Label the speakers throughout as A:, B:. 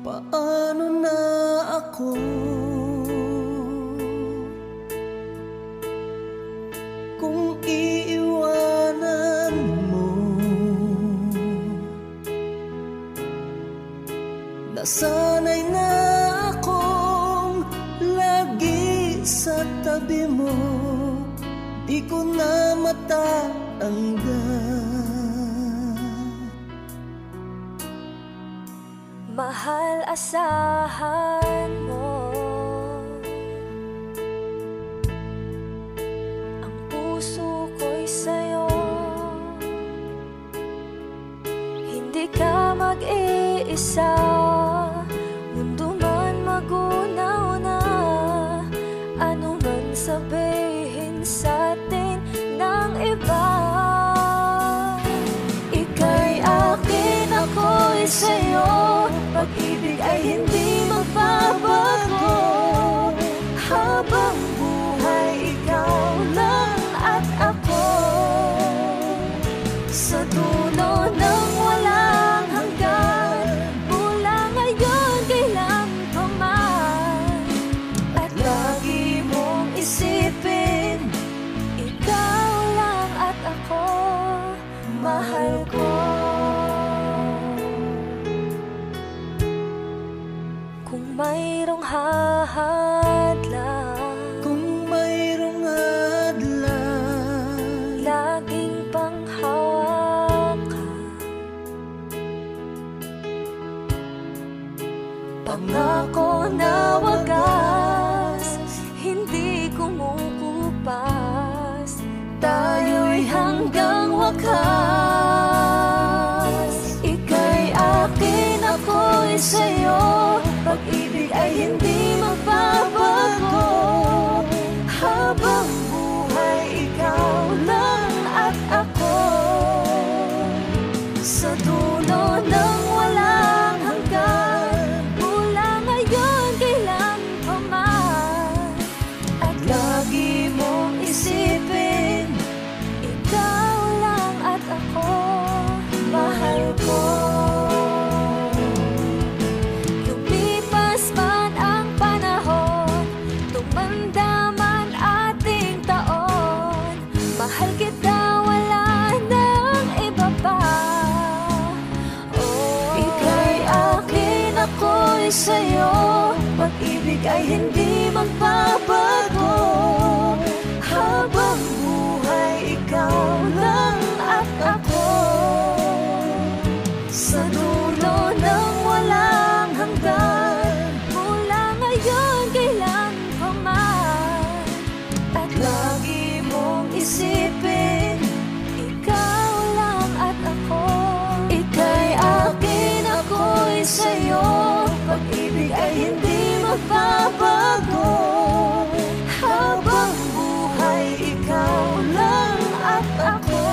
A: Paano na ako kung iiwanan mo? Nasanay na akong lagi sa tabi mo, di ko na matanggal.
B: Mahal, asahan mo ang puso ko'y sa'yo. Hindi ka mag-iisa, mundo man magunaw na. Ano man sabihin sa'tin ng iba, ika'y akin, ako'y sa'yo. Pag-ibig ay hindi magbabago, habang buhay ikaw lang at ako. Sa dulo ng walang hanggan, mula ngayon kailan pa man. At lagi mong isipin, ikaw lang at ako, mahal ko. Kung mayroong hahadlang,
A: Kung mayroong hadlang,
B: laging panghawakan. Pangako na wagas, hindi kumukupas. Tayo'y hanggang wakas. Ika'y akin, ako'y sa'yo. Pag-ibig ay hindi magbabago, habang buhay ikaw lang at ako. Sa dulo ng walang hanggan, mula ngayon kailan pa man. At lagi mong isipin, ikaw lang at ako, mahal ko. Lumipas man ang panahon, tumanda man ating taon, mahal kita, wala nang iba pa. Oh, ika'y akin, ako'y sa'yo. Pag-ibig ay hindi magbabago, habang buhay ikaw lang at ako. Sa dulo ng walang hanggan, mula ngayon kailan pa man. At lagi mong isipin, ikaw lang at ako. Ika'y akin, ako'y sa'yo. Pag-ibig ay hindi magbabago, habang buhay ikaw lang at ako.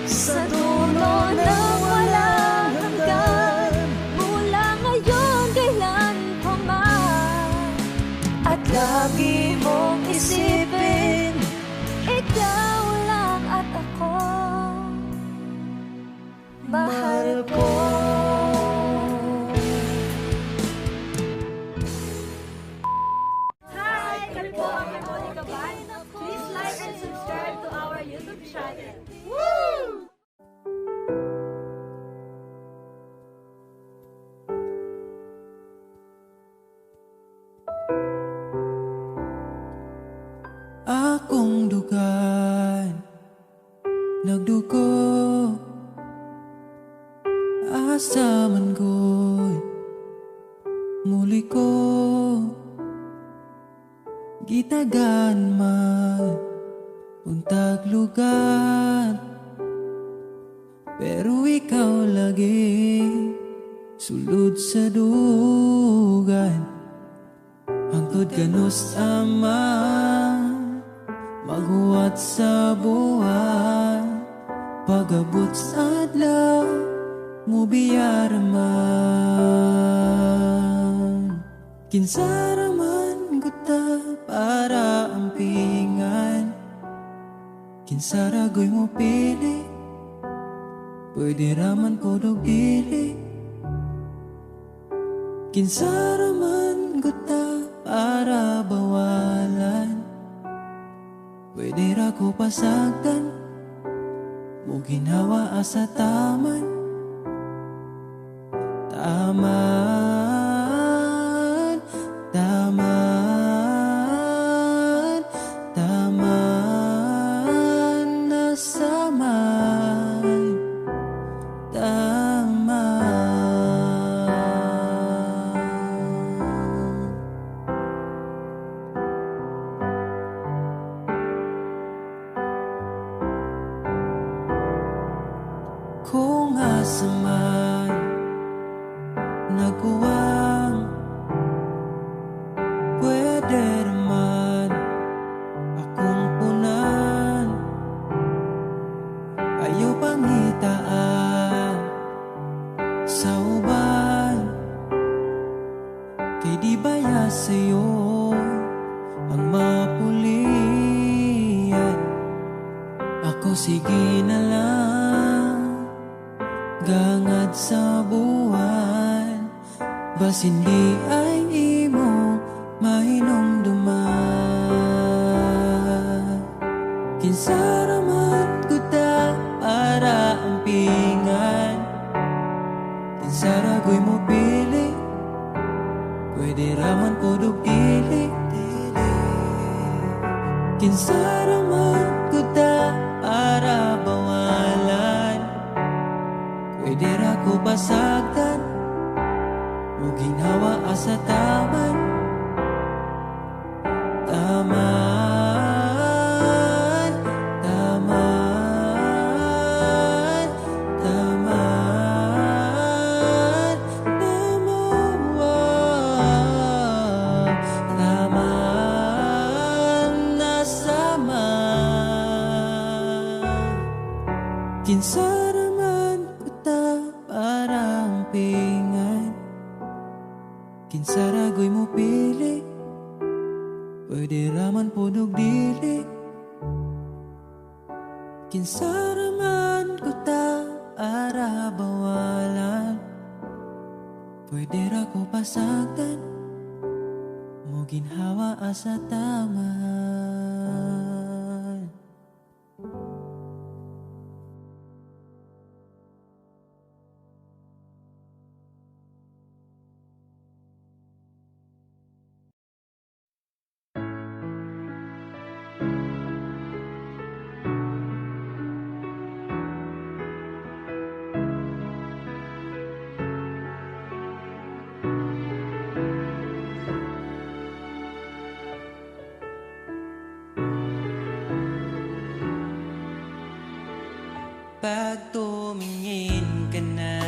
B: Sa dulo ng walang hanggan, mula ngayon kailan pa man. At lagi mong isipin, ikaw lang at ako, mahal ko.
C: Hi! Kami po ang Harmonica Band. Please like and subscribe to our YouTube channel. Woo!
A: akong dugan nagdugo, asa man ko'y muli ko gitagan man untag lugar. Pero ikaw lagi sulod sa dugan, hangtod kanus ama maghuwat sa buwan. Pagabot sa adlaw mo biyaraman, kinsaraman guta para ampingan. Kinsaragoy mo pili, pwede raman ko dog dili. Kinsaraman guta para bawalan, pwede ra ko pasagdan, mo ginawa asa taman. Taman, taman, taman, nasaman, taman. Kung asaman nagkuwang, pwede naman akong punan. Ayaw pangitaan sa uban, kay di baya sa'yo ang mapulian. Ako sige na lang, gangad sa buwan, bas hindi ay imong mahinumduman. Kinsaraman guta para ampingan, kinsaragoy mo pili, pwede raman podog dili. Kinsaraman guta para bawalan, pwede ra ko basagtan, mo ginawa asa taman. Taman, taman, taman, taman, taman, nasaman. Kinsaraman guta para ampingan, kinsaragoy mo pili, pwede raman podog dili. Kinsaraman guta para bawalan, pwede ra ko pasagdan, mo ginhawa asa taman. Pag tumingin ka na,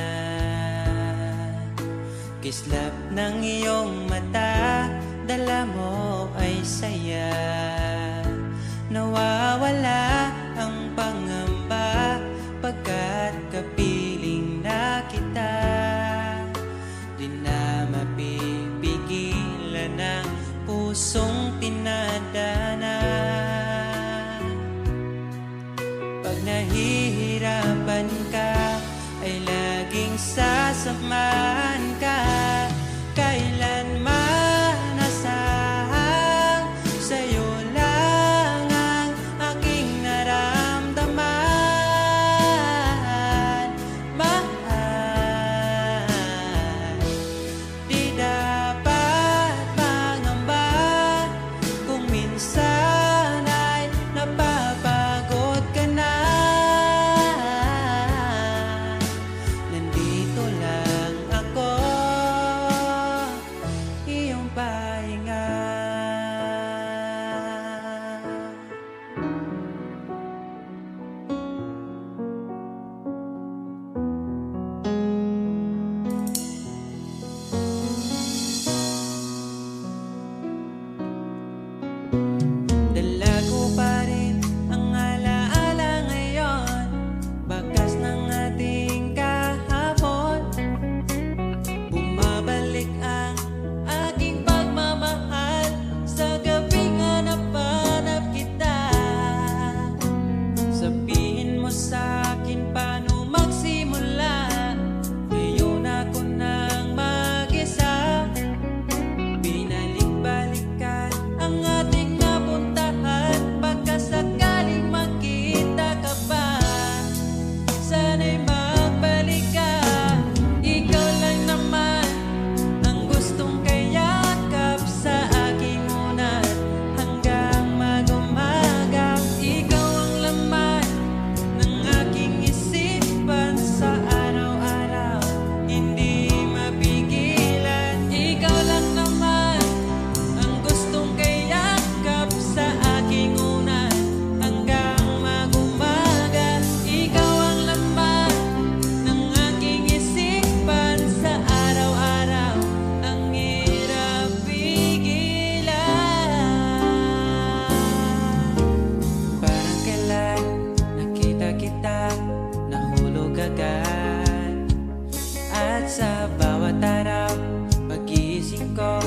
A: kislap ng iyong mata, dala mo ay saya. Nawawala ang pangamba, pagkat kapiling na kita. Di na mapipigilan ang pusong tinadana. Pag nahihirapan ka, ay laging sasamahan ka. Kailanman nasahang sa'yo lang ang aking naramdaman. Mahal, di dapat mangamba kung minsan ay napapagod ka na. Nandito lang Sa bawat araw, pagising ko,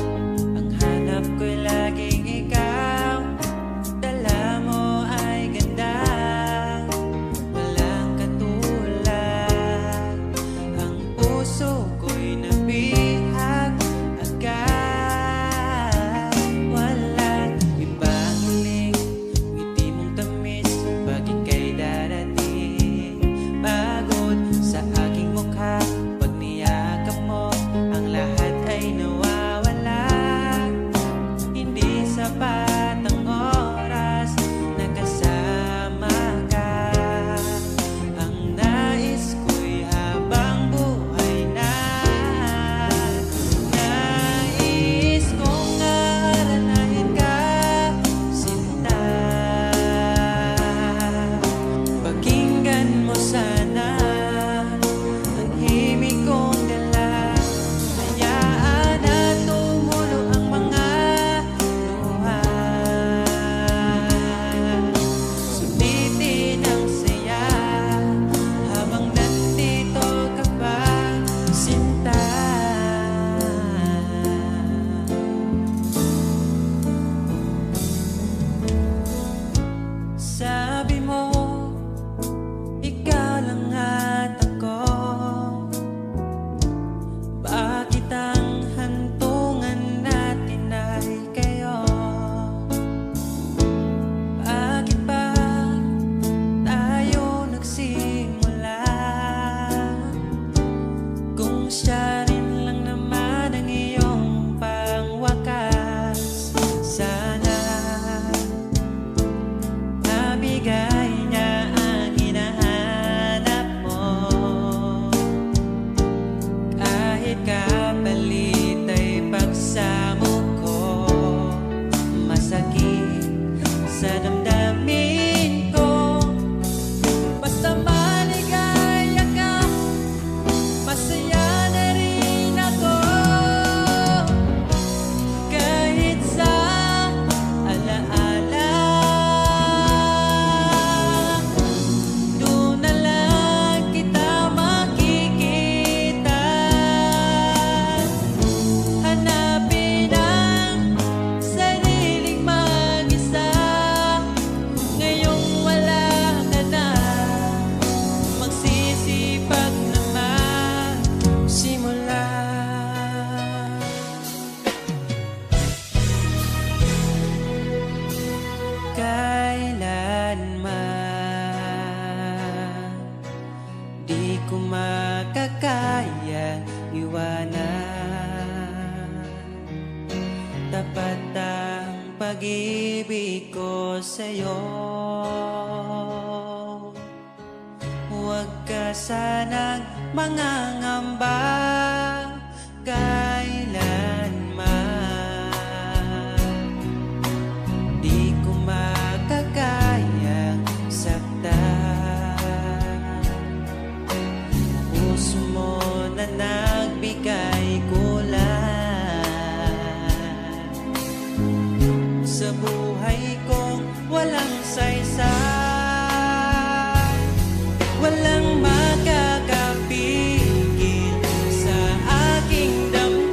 A: ang hanap ko'y laging ikaw. Dala mo ay ganda, walang katulad. Ang puso ko'y nabihag agad. Walang ibang hiling, ngiti mong tamis pag ika'y darating. Pagod sa aking mukha, pag niyakap mo, ang lahat ay nawawala. Hindi sapat ang oras na kasama ka. Ang nais ko'y habang buhay na. Nais kong aalalahin ka, sinta. Pakinggan mo sana ang himig kong dala. Hayaan na tumulo ang mga luha. Sulitin ang saya habang nandito ka pa, sinta. Sabi mo, ikaw lang at ako. Bakit ang hantungan natin ay kayo? Bakit ba tayo nagsimula? Kung siya rin lang naman ang iyong pangwakas, sana nabigay niya ang hinahanap mo. Kahit kapalit ay pagsamo ko, masakit sa damdamin ko. Basta maligaya ka, masaya na rin ako. Kahit sa alaala, doon na lang kita makikita. Hanapin ang sariling mag-isa. Ngayong wala ka na, magsisipag na magsimula. Kailanman di ko makakaya iwanan. Tapat ang pag-ibig ko sa'yo. Huwag ka sanang mangangamba kailanman. Di ko makakayang saktan. Puso mo na nagbigay kulan sa buhay kong walang saysay. Walang makakapigil sa aking damdamin.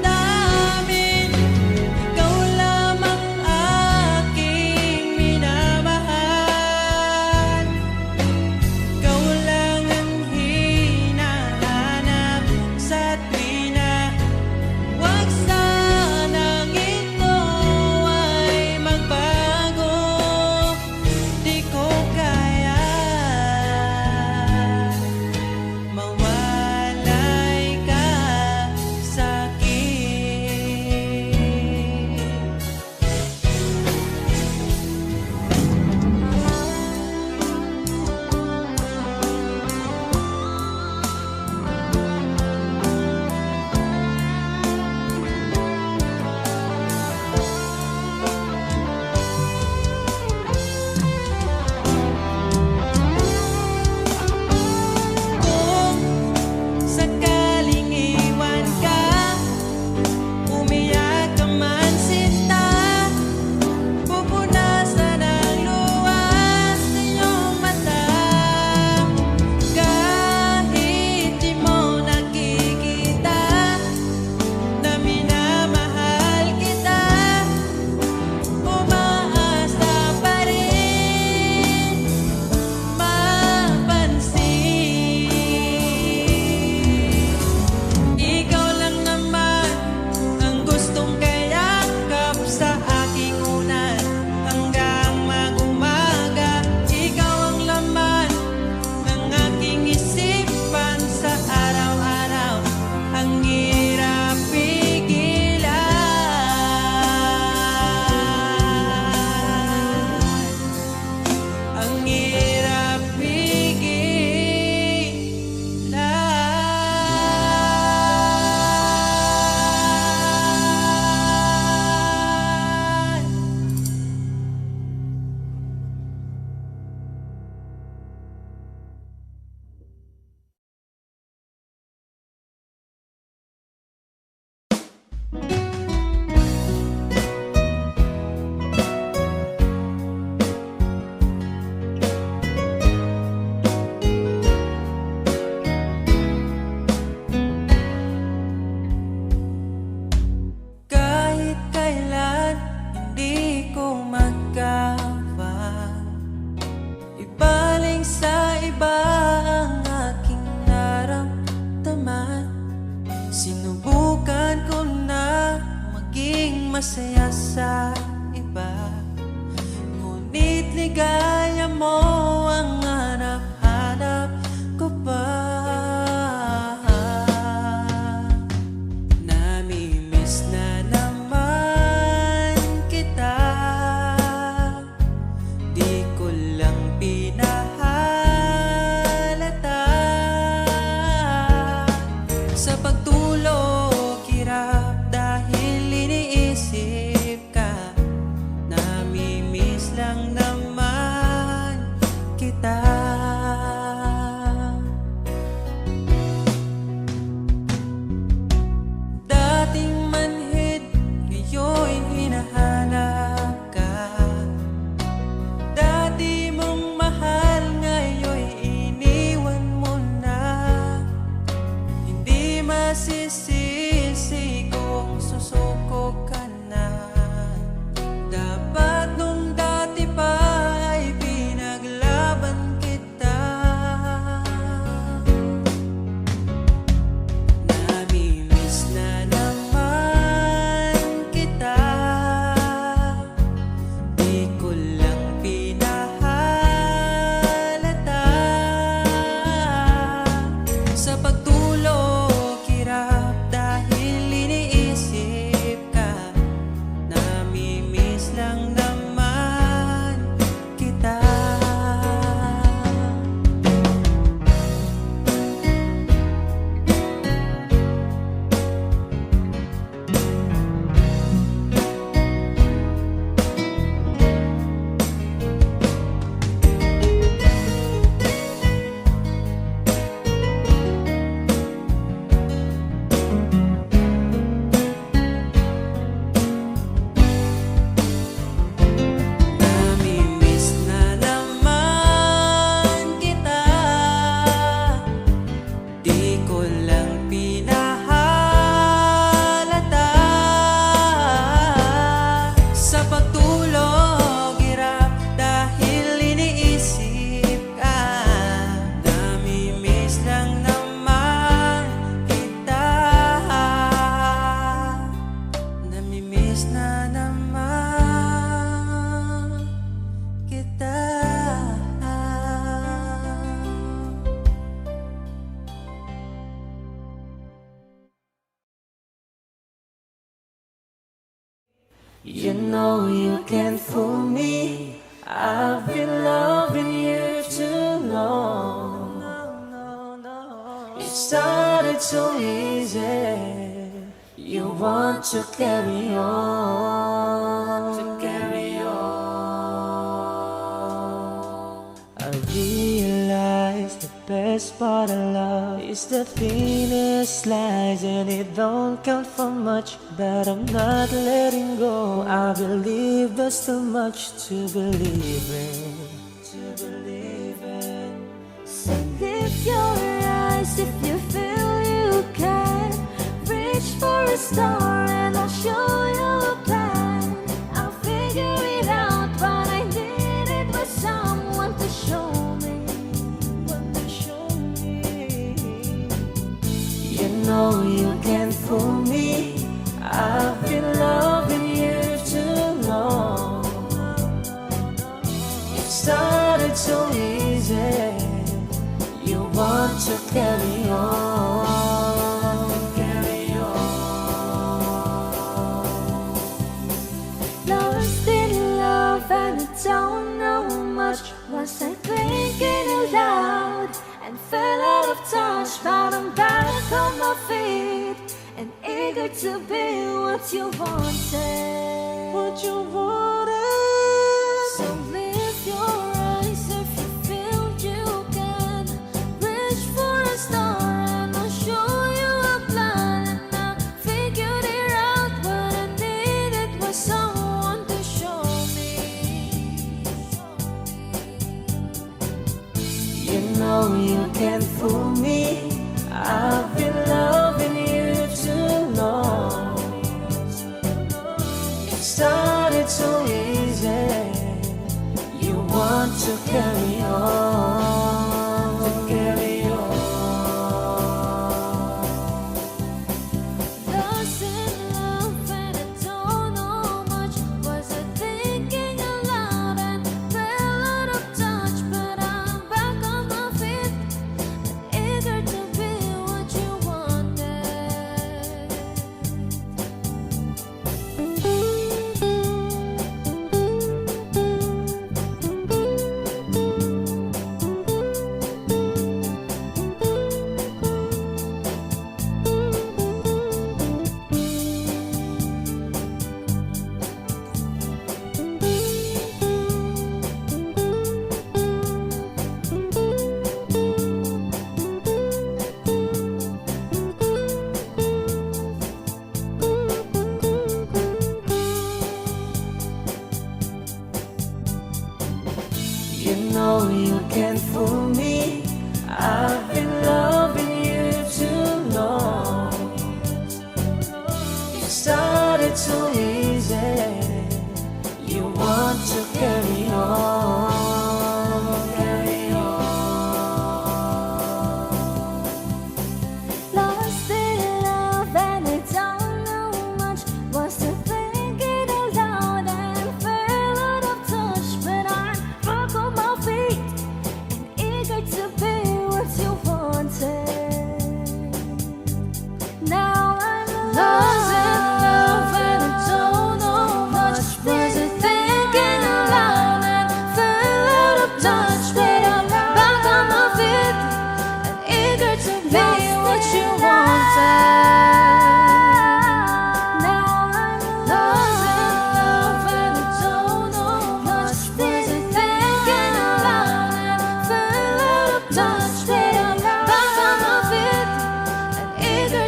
A: Sinubukan ko na maging masaya sa iba, ngunit ligaya mo ang hanap-hanap ko pa. Namimiss na naman kita, di ko lang pinahalata. Sa pagtulog, hirap dahil iniisip ka. Namimiss lang naman kita. Dating manhid, ngayon'y hinahanap ka. Dati mong mahal, ngayon'y iniwan mo na. Hindi masisisi kung susuko ka na. Dapat nung dati pa ay pinaglaban kita. Namimiss na naman kita, di ko lang pinahalata. Sa pagtulog, hirap dahil iniisip ka. Namimiss lang naman kita. Namimiss na naman kita, di ko lang pinahalata. Sa pagtulog, hirap dahil iniisip ka. Namimiss lang naman kita. Namimiss na naman kita. You know you can't fool me. I've been loving you too long. It started so easy. You want to carry on. I realize the best part of love is the thinnest slice, and it don't count for much, but I'm not letting go. I believe there's too much to believe in.
B: So lift your eyes if you feel you can. Reach for a star and I'll show you a plan. I'll figure it out, but I needed was someone to show me.
A: You know you can't fool me. I've been loving you too long. It started so easy. You want to carry on.
B: Lost in love and I don't know much. Was I thinking aloud and fell out of touch? But I'm back on my feet and eager to be what you wanted. So lift your eyes if you feel you can. Reach for a star and I'll show you a plan. And I figured it out, what I needed was someone to show me.
A: You know you can't fool me. I've been loving you too long. It started so easy.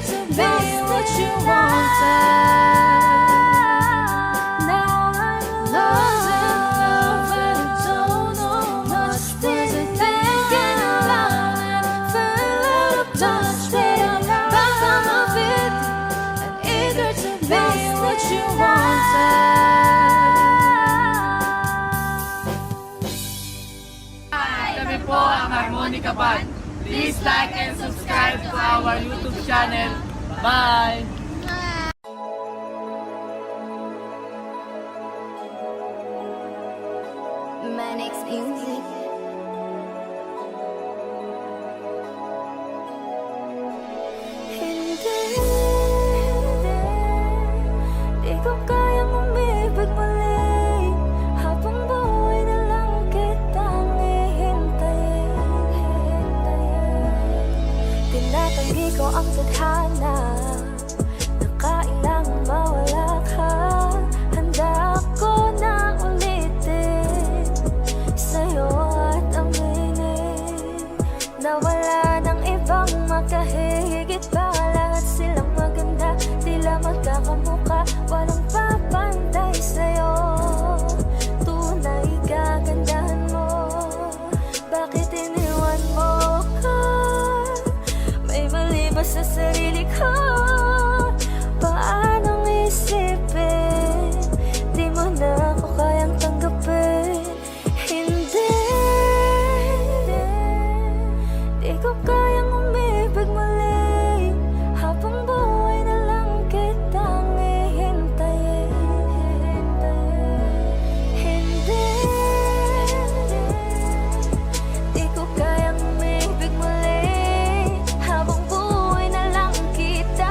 B: to be what you wanted. Now I'm lost in love and I don't know much. Wasn't thinking aloud and fell out of touch. But I'm back on my feet and eager to be what you wanted.
D: Kami po ang Harmonica Band. Please like and subscribe to our YouTube channel. Bye!
B: Manix Music. Hindi, di ko kayang umibig muli. Habang buhay na lang kitang hihintayin. Tinatanggi ko ang tadhana na kailangang mawala ka. Handa ako na ulitin sa'yo at aminin na wala ng ibang makahigit pa. Lahat silang maganda, tila magkakamuka. Walang papantay sa'yo, tunay kagandahan mo. Bakit iniwan mo ka? May mali ba sa sarili ko? Paanong isipin? Di mo na ako kayang tanggapin. Hindi, di ko kayang umibig muli. Habang buhay na lang kitang hihintayin. Hindi, di ko kayang umibig muli. Habang buhay na lang kita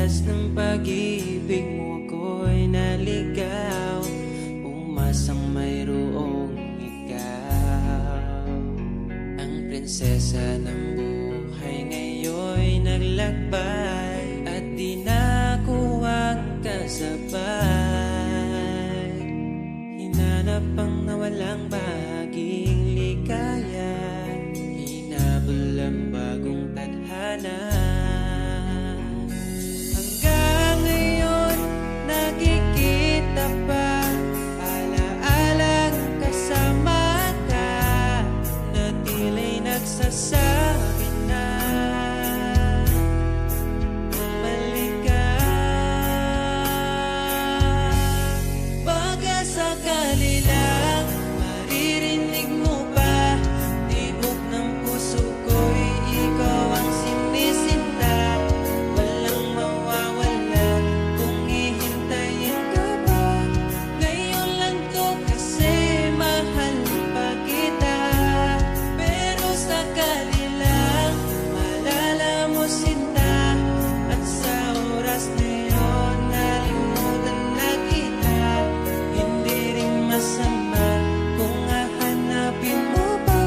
A: landas ng pag-ibig mo ako'y naligaw. Umasang mayroong ikaw. Ang prinsesa ng buhay ngayon'y naglakbay, at di na ako ang kasabay. Hinanap ang nawalang bahaging ligaya, hinabol ang bagong tadhana. Hanggang ngayon nakikita pa, alaalang kasama ka, na tila'y nagsasabi na bumalik ka. Baka sakali lang maririnig mo pa, tibok ng puso ko'y ikaw ang sinisinta. Walang mawawala kung hihintayin ka ba. Ngayon lang to kasi mahal pa kita. Pero sakali lang malala mo sinta, at sa oras na yun nalimutan na kita. Hindi rin masama kung hahanapin mo pa,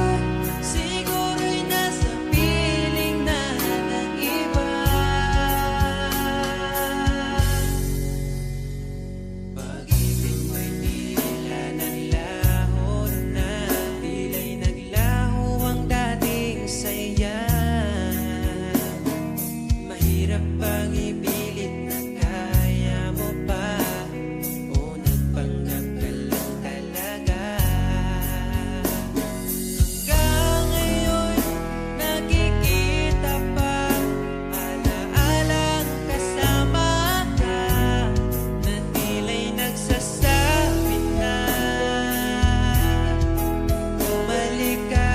A: siguro'y nasa piling na ng iba. Pag-ibig mo'y tila naglaho na, tila'y naglaho ang dating saya. Mahirap pang ipilit na kaya mo pa, o nagpanggap ka lang talaga. Hanggang ngayon nakikita pa, alaalang kasama ka, na tila'y nagsasabi na bumalik ka.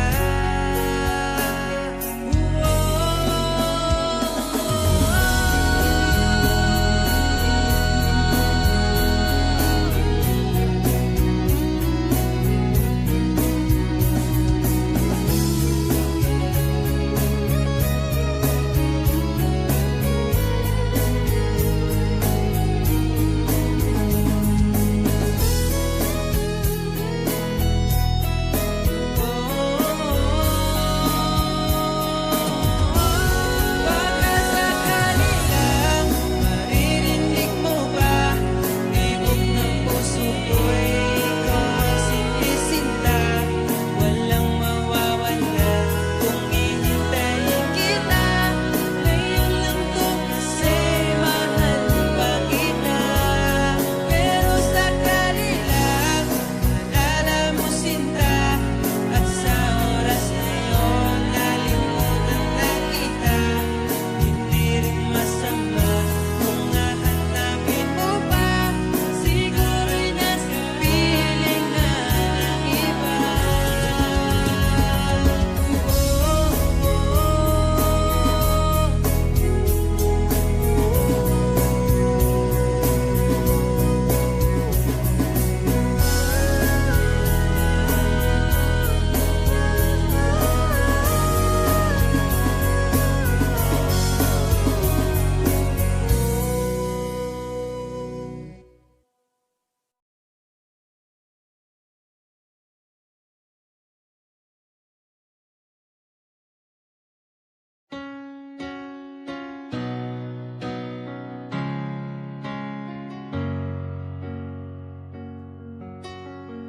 A: Baka sakali lang maririnig mo ba, tibok ng puso ko'y ikaw ang sinisinta. Walang mawawala kung hihintayin kita. Ngayon lang to kasi mahal pa kita. Pero sakali lang malala mo sinta, at sa oras na yun nalimutan na kita. Hindi rin masama kung hahanapin mo pa, siguro'y nasa piling na ng iba.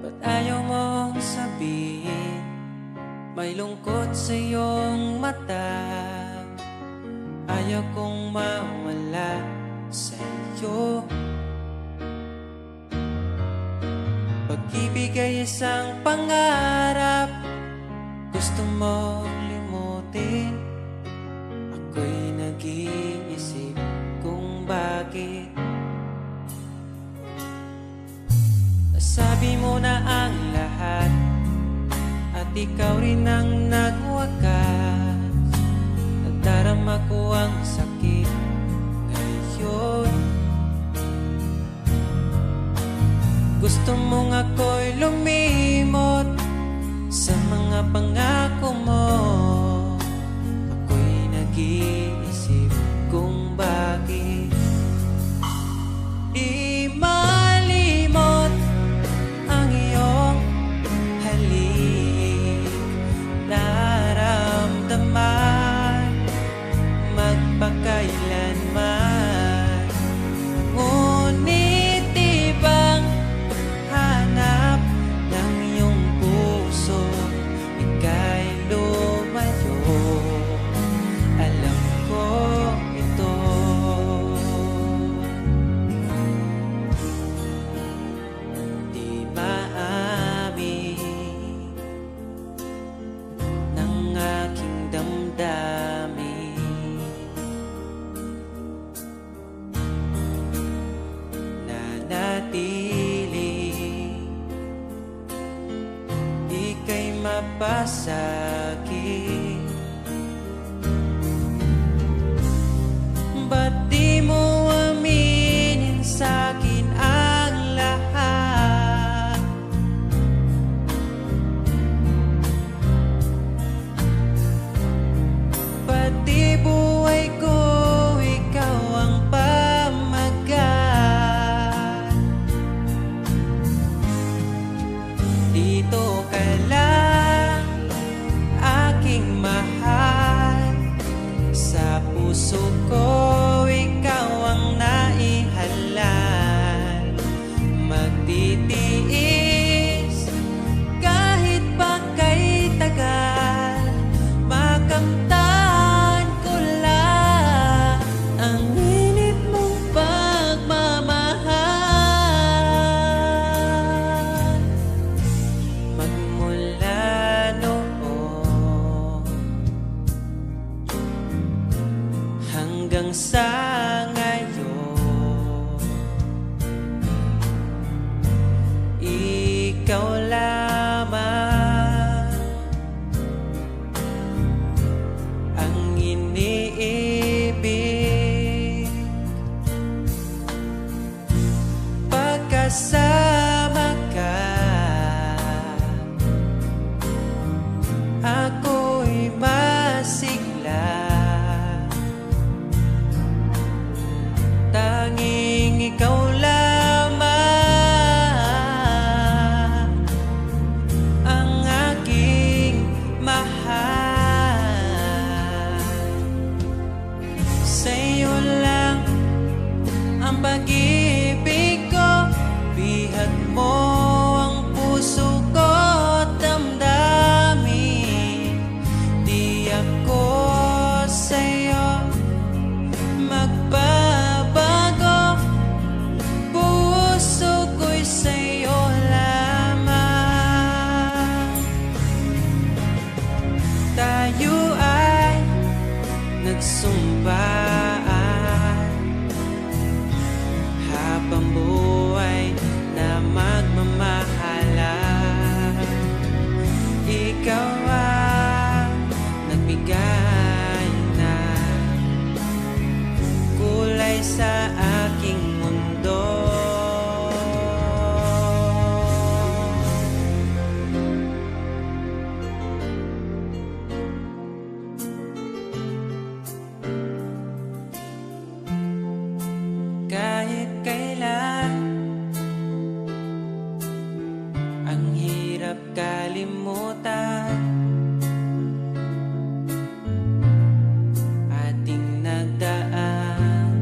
A: Ba't ayaw mong sabihin, may lungkot sa iyong mata? Ayaw kong mawala sa iyo. Pag-ibig ay isang pangarap, gusto mo limutin. Ako'y nag-iisip kung bakit nasabi mo na ang lahat, at ikaw rin ang nagwakas. Nadarama ko ang sakit ngayon. Gusto mong ako'y lumimot sa mga pangako mo. Ako'y nag-iisip kung bakit sa'kin. Ba't di mo aminin sa'kin ang lahat? Pati buhay ko, ikaw ang pamagat. Dito ka lang, aking mahal. Sa puso ko, ikaw ang naihalal. Magtitiis kahit pa kay tagal. Makamtan ko lang ang init mong pagmamahal. Magmula noon hanggang sa ngayon, ikaw lamang ang iniibig. Pagkasama ka, ako'y masigla. Tanging ikaw lamang ang aking mahal. Sa'yo lang ang pag-ibig ko, bihag mo ang puso ko't damdamin. Di ako sa'yo magbabago, puso ko'y sa'yo lamang. Tayo ay nagsumpaan habang buhay na magmamahalan. Ikaw ang nagbigay ng kulay sa aking mundo. Kahit kailan ang hirap kalimutan, ating nagdaan.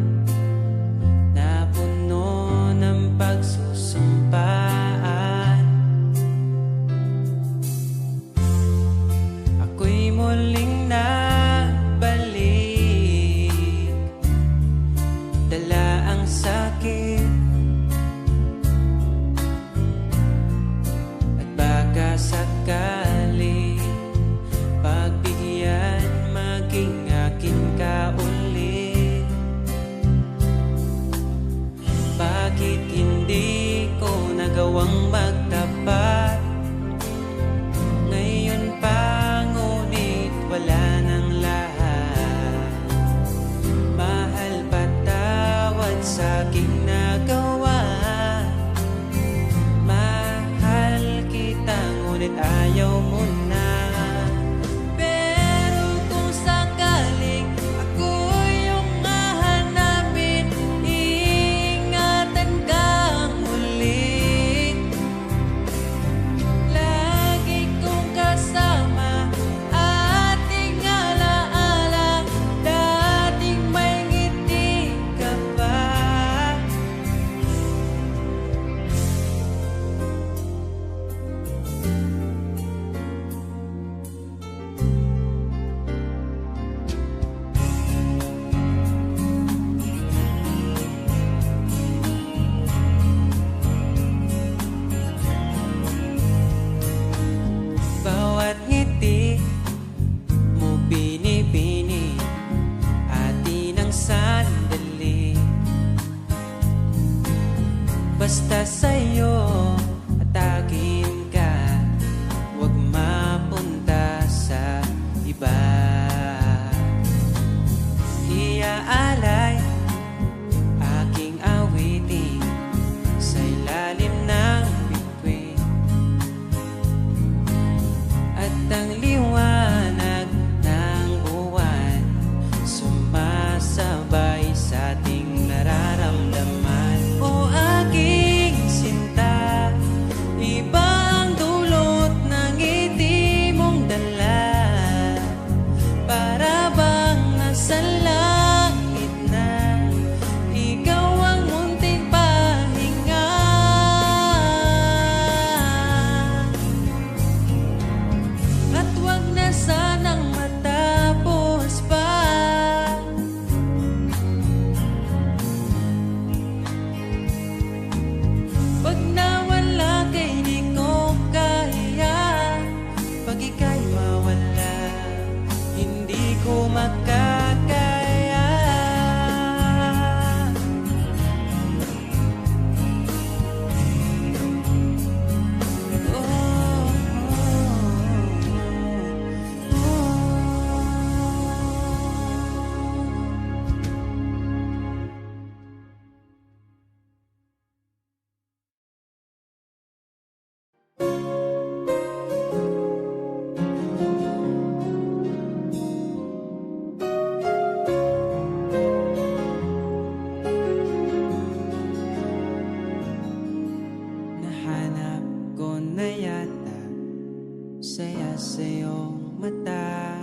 E: iyong mata.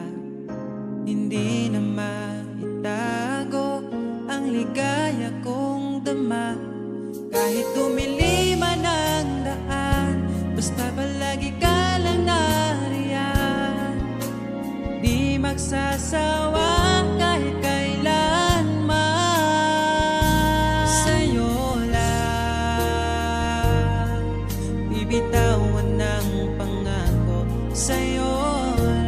E: Hindi na maitago ang ligaya kong dama. Kahit tumiliman ang daan, basta palagi ka lang nariyan. Di magsasawa kahit kailanman. Sa'yo lang bibitawan ng pangako. Sa'yo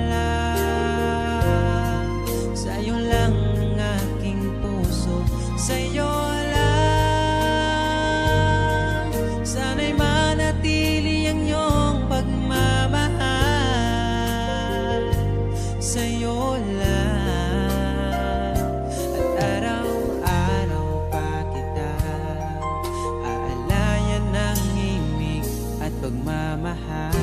E: lang, sa'yo lang ang aking puso. Sa'yo lang, sana'y manatili ang iyong pagmamahal. Sa'yo lang, at araw-araw pa kita aalayan ng imig at pagmamahal.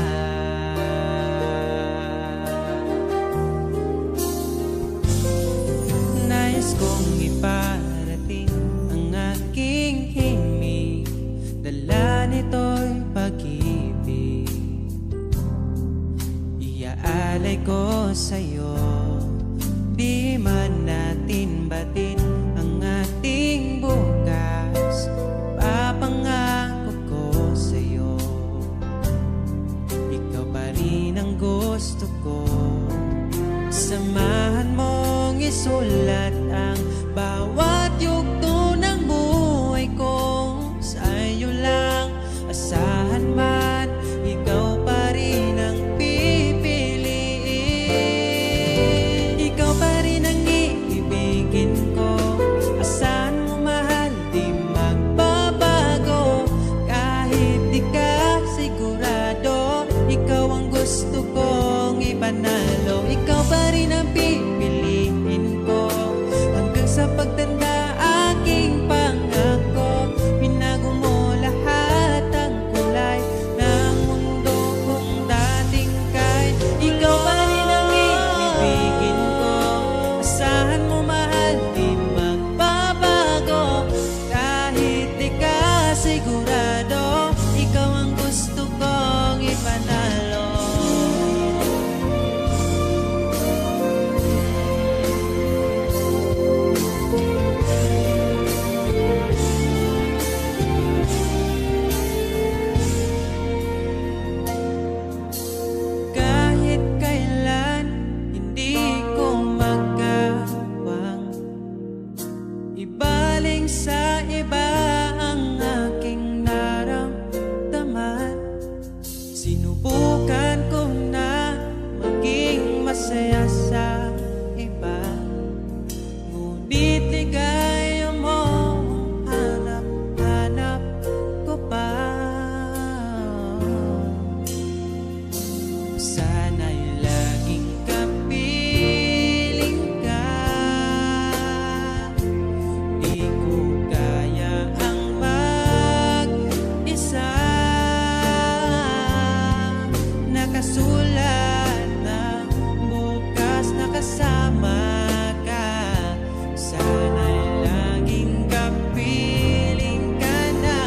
E: Nais kong iparating ang aking himig, dala nito'y pag-ibig. Iaalay ko sa'yo, di man natin batin ang ating bukas. Papangako ko sa'yo, ikaw pa rin ang gusto ko. Samahan mong isulat ang bawat yugto ng buhay ko. Sa'yo lang, asahan man, ikaw pa rin ang pipiliin. Ikaw pa rin ang iibigin ko. Asahan mo mahal, di magbabago. Kahit di ka sigurado, ikaw ang gusto kong ipanalo. Ikaw pa rin ang pipiliin ko hanggang sa pagtanda aking pangako. Binago mo lahat ang kulay ng mundo kung dating kay. Ikaw pa rin ang iibigin ko. Asahan mo mahal, di magbabago. Kahit di ka sigurado, ikaw ang gusto kong ipanalo. Kahit kailan, hindi ko magawang ibaling sa iba ang aking naramdaman. Sinubukan ko na maging masaya sa iba, ngunit ligaya mo ang hanap-hanap ko pa. Sana'y laging kapiling ka. Di ko kaya ang mag-isa. Nakasulat na bukas na kasama ka. Sana'y laging kapiling ka na.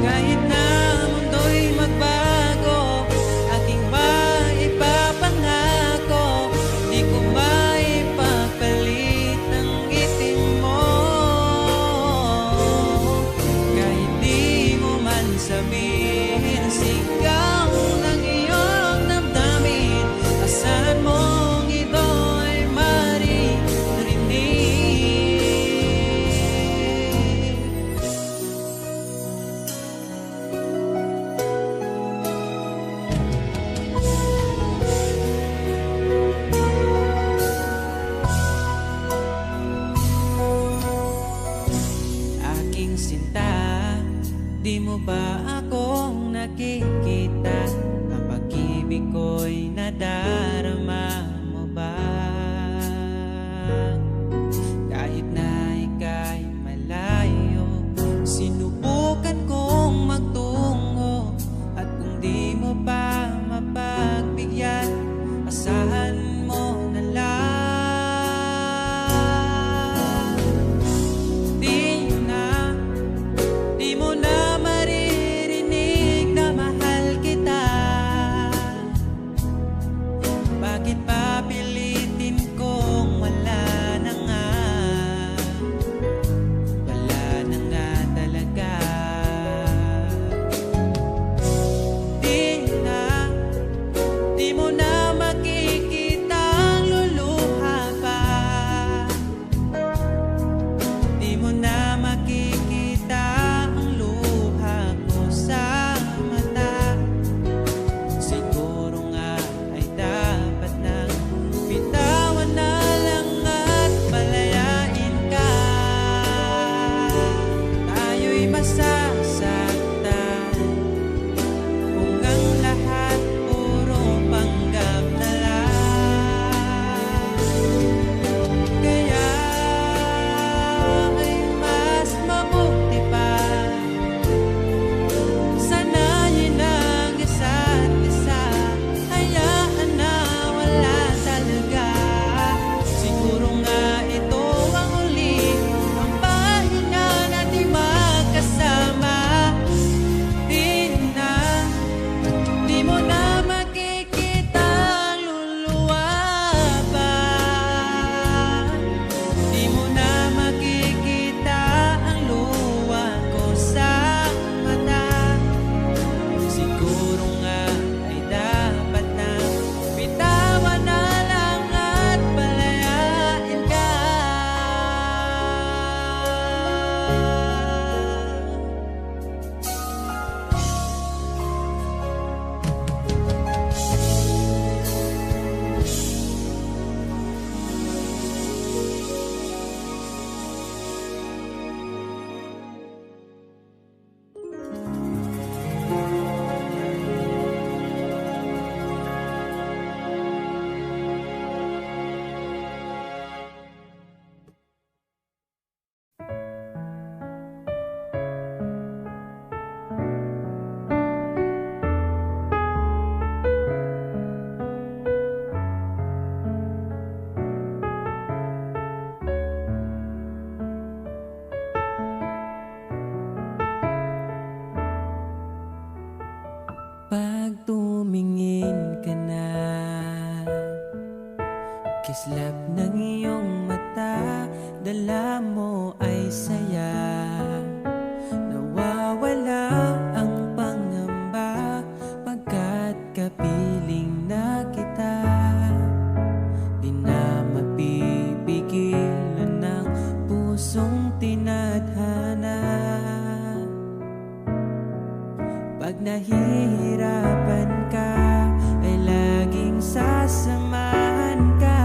E: Kahit na mundo'y magbago, aking maipapangako, di ko maipagpalit ang itim mo. Kahit di mo man sabihin, sigaw ng iyong damdamin. Asahan mong ito'y maririnig. Aking sinta, di mo ba akong nakikita? Ang pag-ibig ko'y nadarama mo ba? Kahit na ika'y malayo, sinubukan kong magtungo. At kung di mo pa mapagbigyan, asahan mo na lang. Di mo na maririnig na mahal kita. Kislap ng iyong mata, dala mo ay saya. Nawawala ang pangamba pagkat kapiling na kita. Di na mapipigilan ng pusong tinadhana. Pag nahihirapan ka, ay laging sasamahan ka.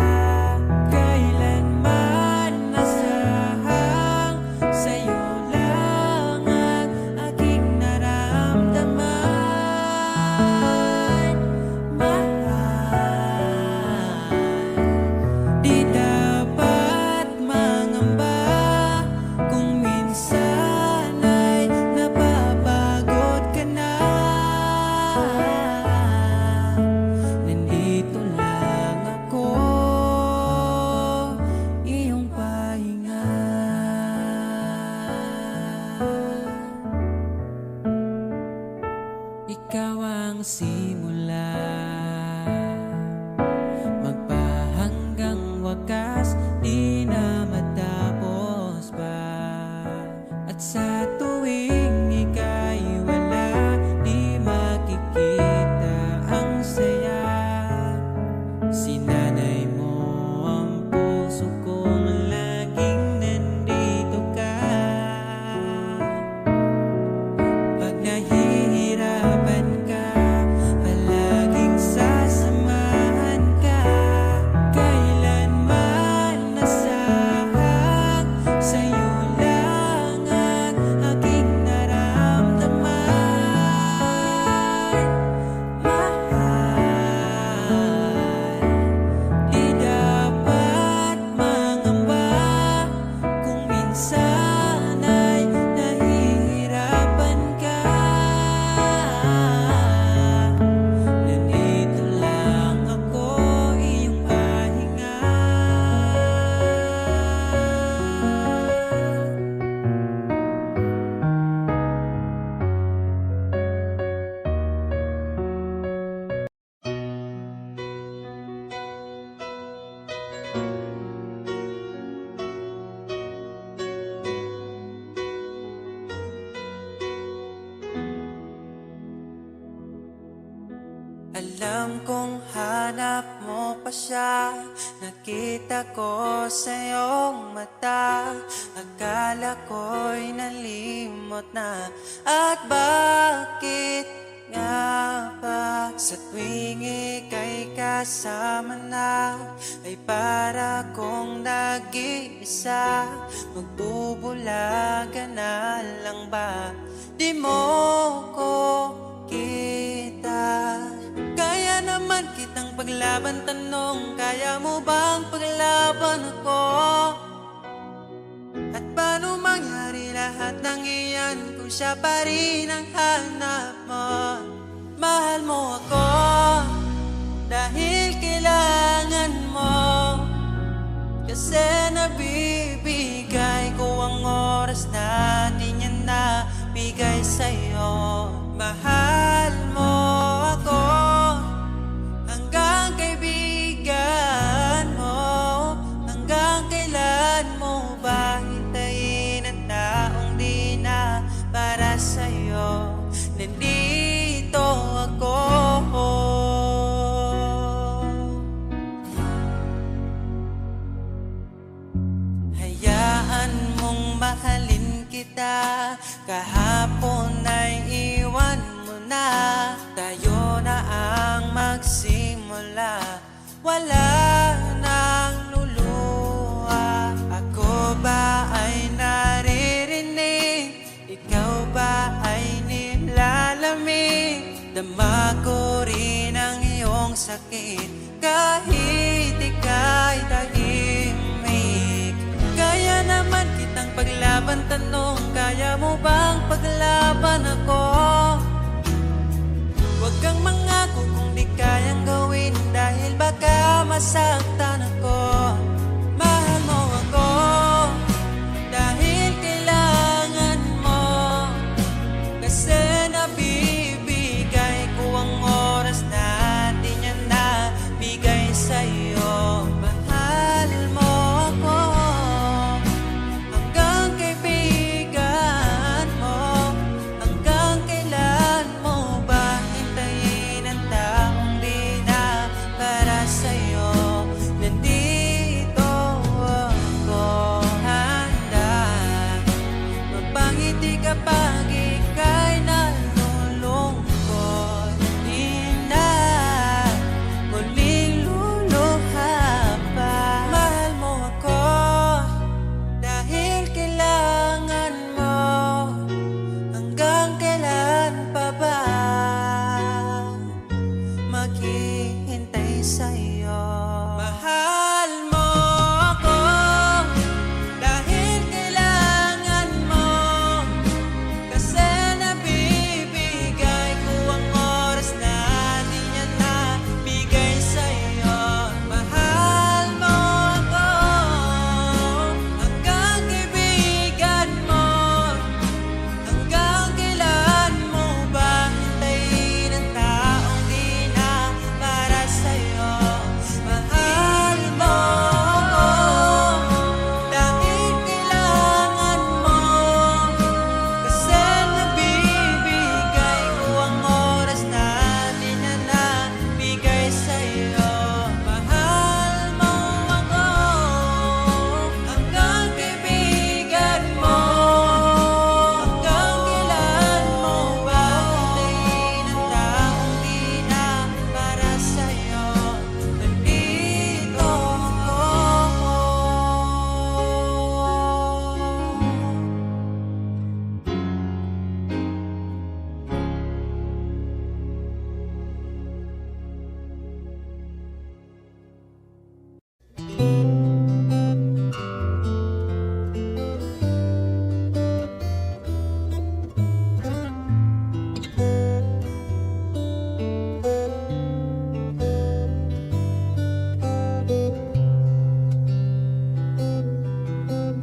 E: Kailanman masahang sa'yo lang ang aking naramdaman. Mahal, di dapat mangamba kung minsan ay napapagod ka na. Nandito lang ako, iyong pahinga. Ikaw ang simula, magpahanggang wakas, di na matapos pa. At sa tuwing ika'y wala, di makikita ang saya. Sinanay mo ang puso kong laging nandito ka. Pag nahihirapan ka, palaging sasamahan ka. Kailanman nasahang sa'yo lang ang aking naramdaman. Mahal, di dapat mangamba kung minsan ay nahihirapan ka. Nandito lang ako, iyong pahinga. Alam kong hanap mo pa siya, nakita ko sa iyong mata. Akala ko'y nalimot na, at bakit nga ba sa tuwing ika'y kasama na, ay para kong nag-iisa. Magbubulaga na lang ba, di mo ko kita? Kaya naman kitang paglaban, tanong, kaya mo bang paglaban ako? At paano mangyari lahat ng iyan kung siya pa rin ang hanap mo? Mahal mo ako dahil kailangan mo, kasi nabibigay ko ang oras na di niya nabigay sa'yo. Mahal mo ako hanggang kaibigan mo. Hanggang kailan mo ba hintayin ang taong di na para sa'yo? Nandito ako. Hayaan mong mahalin kita, kahapon ay iwan mo na. Tayo na ang magsimula, wala nang luluha. Ako ba ay naririnig, ikaw ba ay nilalamig? Dama ko rin ang iyong sakit kahit ika'y tahimik. Kaya naman kitang paglaban, tanong, kaya mo bang paglaban ako? Huwag kang mangako kung di kayang gawin, dahil baka masaktan ako. Mahal mo ako dahil kailangan mo, kasi nabibigay ko ang oras na di niya nabigay sa'yo. Mahal naghihintay sa'yo. Mahal mo ako dahil kailangan mo, kasi nabibigay ko ang oras na di niya nabigay sa'yo. Mahal mo ako hanggang kaibigan mo, hanggang kailan mo ba hintayin ang taong di na para sa'yo? Mahal mo ako dahil kailangan mo, kasi nabibigay ko ang oras na di na nabigay sa'yo. Mahal mo ako hanggang kaibigan mo, hanggang kailan mo ba hintayin ang taong di na para sa'yo? Nandito ako.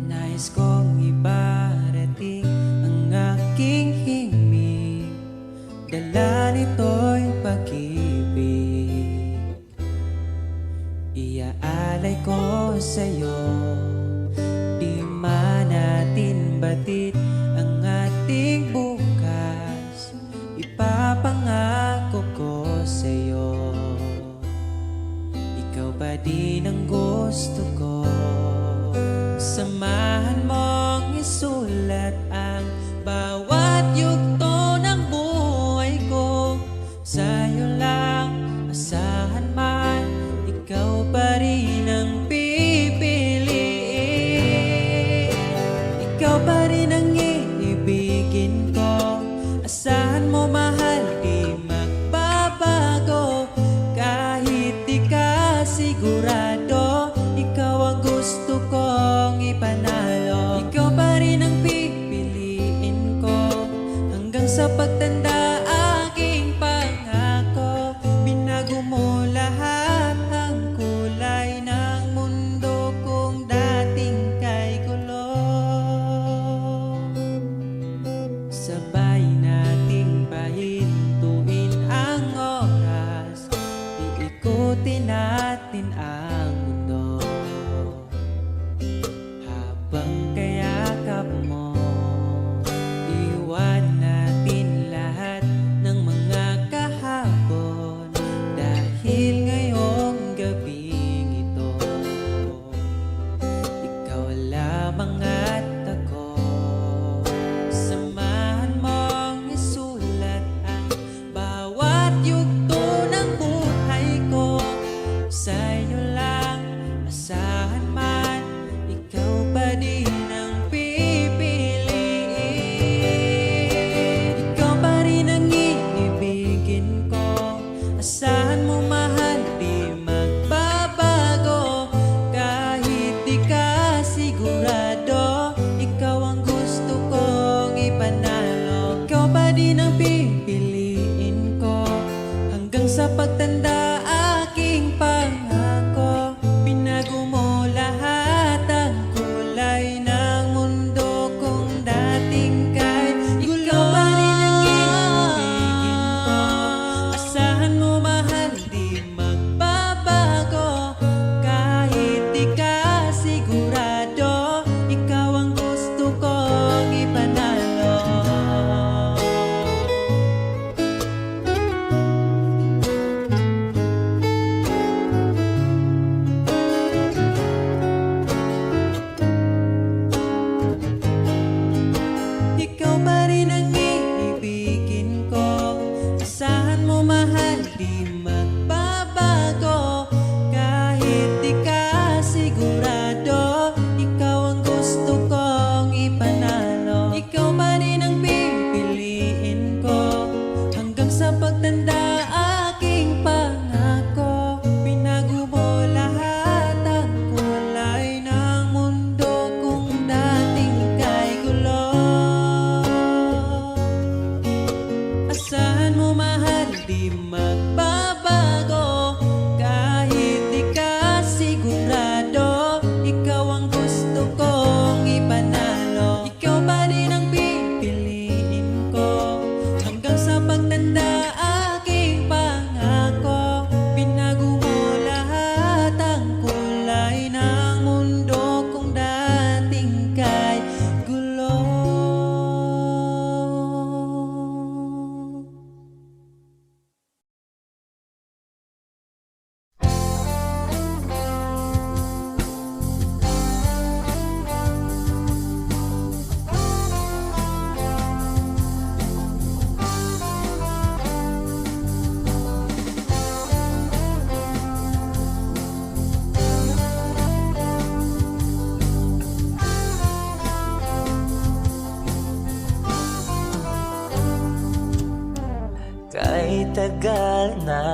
E: Nais kong ibarating ang aking himig, dala nito'y pag-ibig. Iaalay ko sa'yo, di man natin batid ang ating bukas, ipapangako ko sa'yo, ikaw pa din ang gusto ko. Samahan mong isulat ang bawat yugto ng buhay ko. Sa'yo lang asahan man, ikaw pa rin ang pipiliin. Ikaw pa rin ang iibigin ko. Asahan mo mahal, di magbabago. Kahit di ka sigurado, ikaw ang gusto kong ipanalo. Ikaw pa rin ang pipiliin ko hanggang sa pagtanda, aking pangako. Binago mo lahat ang kulay ng mundo kong dating kay gulo. Sabay nating pahintuin ang oras, iikutin natin ang mundo. Habang kayakap mo, iwan natin lahat ng mga kahapon, dahil ngayong gabing ito, ikaw lamang at ako. Samahan mong isulat ang bawat yugto ng buhay ko. Sa'yo lang asahan man, ikaw pa din ang pipiliin. Ikaw pa rin ang iibigin ko. Asahan mo mahal, di magbabago. Kahit di ka sigurado, ikaw ang gusto kong ipanalo. Ikaw pa din ang pipiliin ko hanggang sa pagtanda, aking pangako. Binago mo lahat ang kulay ng mundo kong dating kay gulo. Ikaw pa rin ang iibigin ko. Asahan mo mahal, di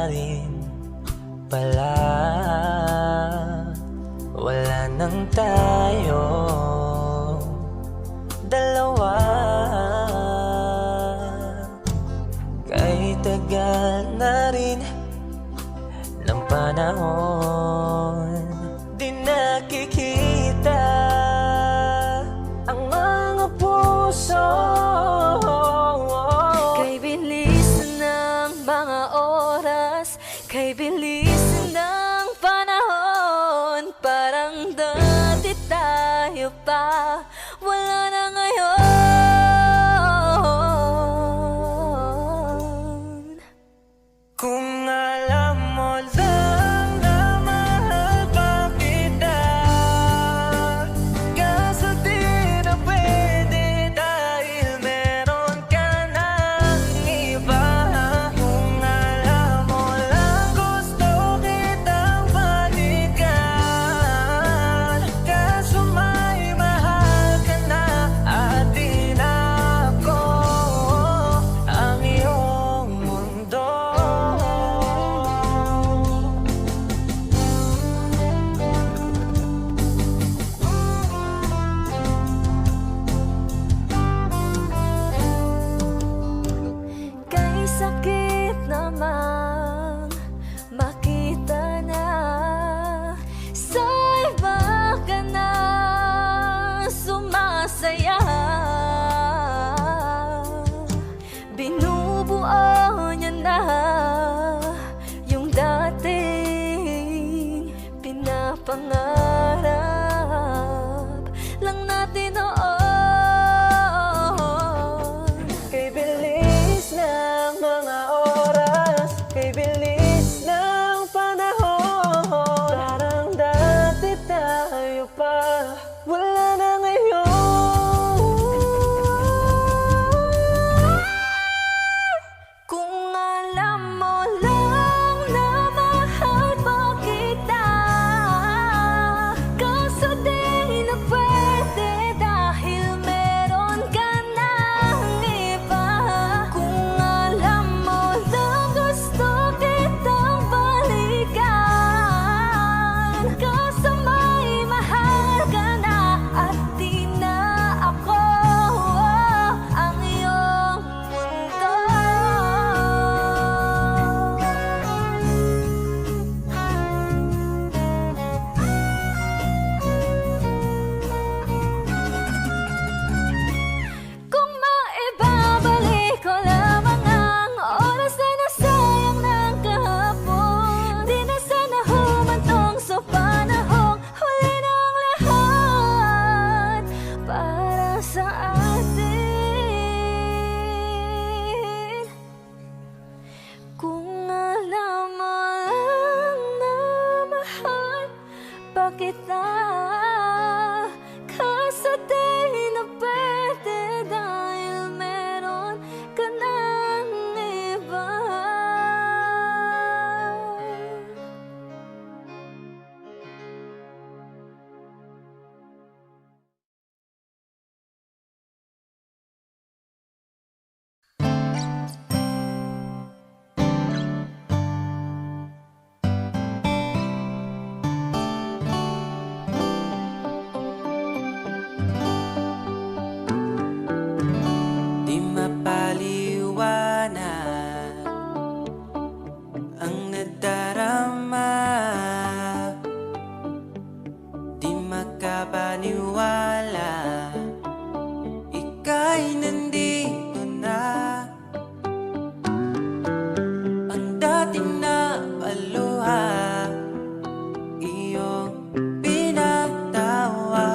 A: rin pala. Wala nang tayo dalawa. Kahit tagal na rin ng panahon, di nakikita ang mga puso.
B: Kay bilis ng mga oras, kay bilis ng panahon, parang dati tayo pa, wala na ngayon.
A: Kung alam mo lang na mahal pa kita, kaso di na pwede dahil meron ka ng iba. Kung alam mo lang gusto kitang balikan, kaso may mahal ka na at di na ako ang iyong mundo.
B: Kay sakit namang makita na sa iba ka na sumasaya. Binubuo niya na yung dating pinapangarap lang natin noon.
A: Kay bilis ng mga oras, kay bilis ng panahon, parang dati tayo pa, wala na ngayon.
B: Kung alam mo lang na mahal pa kita, kaso di na pwede dahil meron ka ng iba. Kung alam mo lang gusto kitang balikan, kaso may mahal ka na at di na ako ang iyong mundo. Kung maibabalik ko lamang ang oras na nasayang ng kahapon, di na sana humantong sa panahong huli ng lahat para sa atin. Kung alam mo lang na mahal pa kita, kaso di na pwede dahil meron ka ng iba.
E: Di mapaliwanag ang nadarama, di makapaniwala ika'y nandito na. Ang dating na paluha iyong pinatawa,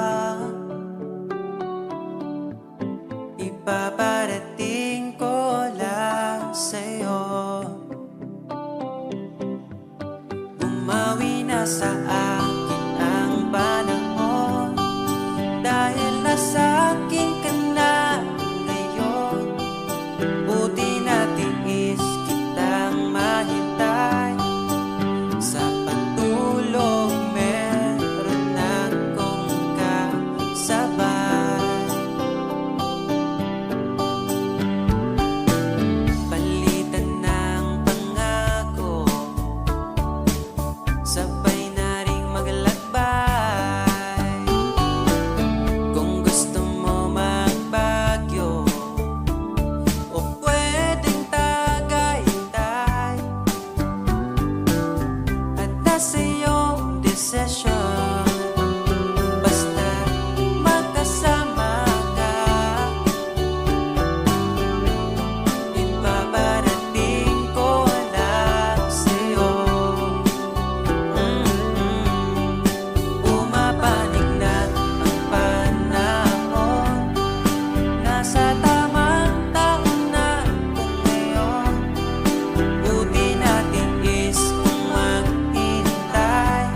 E: ipaparating ko lang sa'yo. Bumawi na sa akin ang panahon, dahil nasa akin ka na ngayon. Buti na tiis kitang mahintay, sa pagtulong meron akong kasabay. Palitan ng pangako nasa iyong desisyon. Basta magkasama ka, ipaparating ko lang sa'yo. Pumapanig na ang panahon, nasa tamang taon na kung ngayon. Buti natin is kung maghintay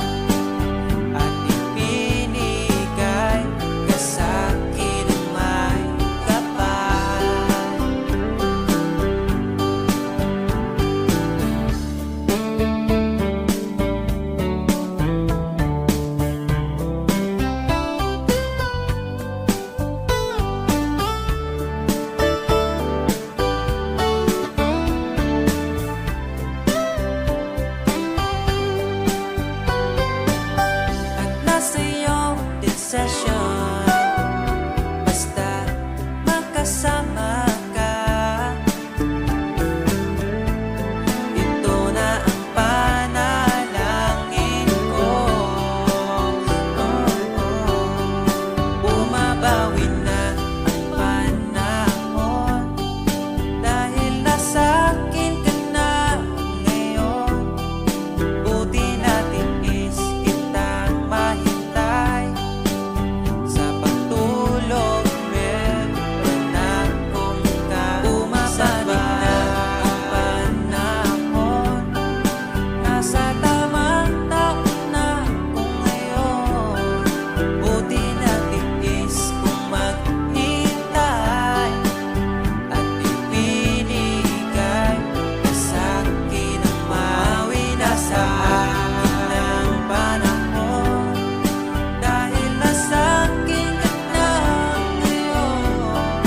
E: at ipinigay ka sa'kin ng may kapal. At nasa iyong desisyon, basta magkasama ka. Ito na ang panalangin ko. Bumabawi na ang panahon, dahil nasa akin ka na ngayon. Buti natin is kitang mahintay, sa pagtulog meron akong kausap. Bumabawi na ang panahon, nasa tamang taon na kung ngayon. Buti natin is kung maghintay at ipinigay ka sa'kin ang mawi na sa akin ng panahon, dahil nasa akin ka na ngayon.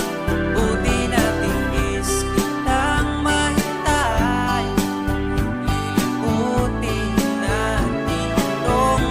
E: Buti natin is kitang mahintay, lilimutin natin itong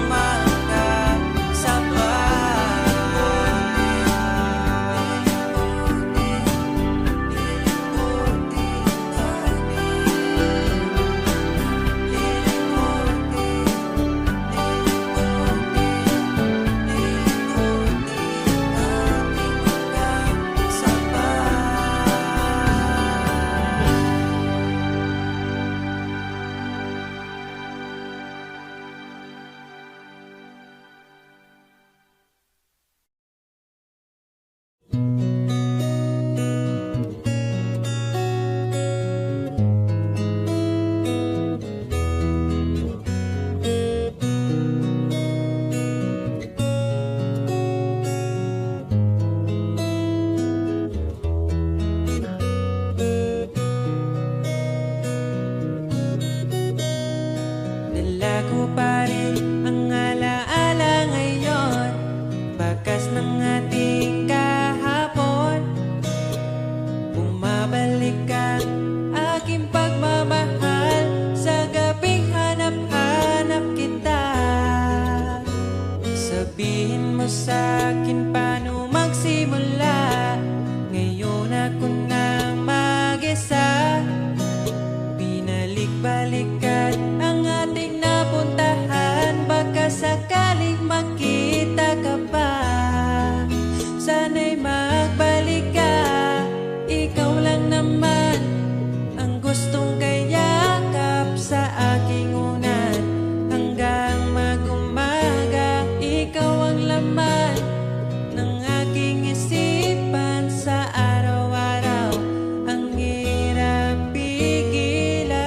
E: dala ko pa rin ang alaala ngayon, bakas ng ating kahapon. Bumabalik ang aking pagmamahal, sa gabing hanap-hanap kita. Sabihin mo sa'kin paano magsimula, ngayon ako na mag-isa. Binalik-balikan ang ating napuntahan, baka sakaling makita ka pa. Sana'y magbalik ka, ikaw lang naman ang gustong kayakap sa aking unan. Hanggang mag-umaga, ikaw ang laman ng aking isipan. Sa araw-araw ang hirap pigilan.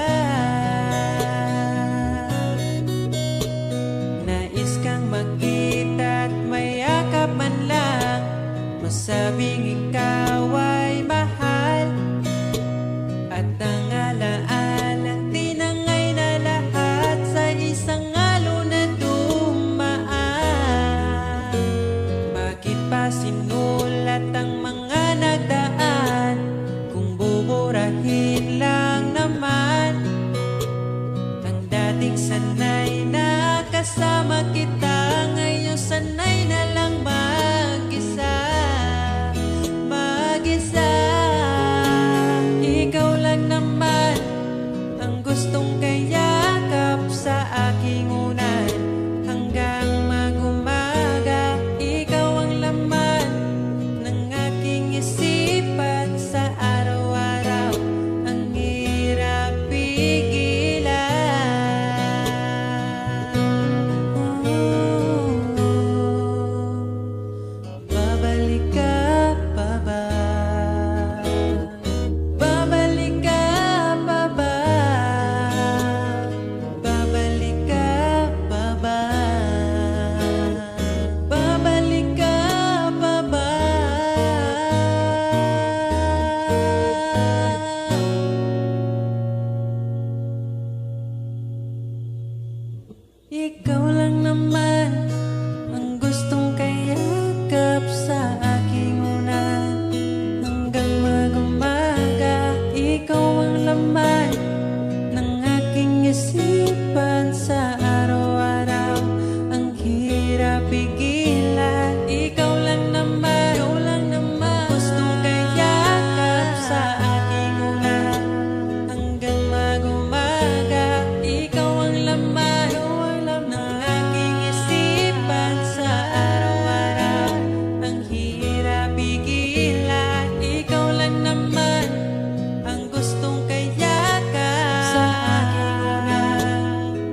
E: Nais kang makita at mayakap man lang, masabing ikaw ay mahal. At ang alaalang tinangay na lahat sa isang alon na dumaan. Bakit pa sinulat ang mga nagdaan, kung buburahin lang naman ang dating sanay na kasama kita. Ngayon sanay na lang mag-isa, mag-isa. Ikaw lang naman ang gustong kayakap sa aking una. Ikaw lang naman ang gustong kayakap sa aking unan. Hanggang mag-umaga, ikaw ang laman ng aking isipan sa araw-araw. Ang hirap pigilan, ikaw lang naman gustong kayakap sa aking unan. Hanggang mag-umaga, ikaw ang laman ng aking isipan sa araw-araw. Ang hirap pigilan, ikaw lang naman ang gustong kayakap sa aking unan.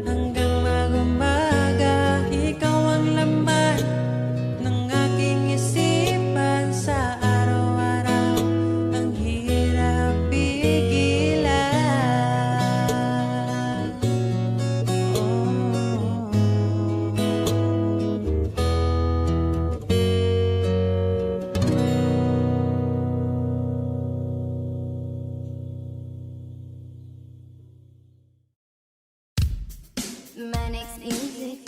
E: Hanggang mag-umaga, ikaw ang laman ng aking isipan sa araw-araw. Ang hirap pigilan.
B: Manix Music.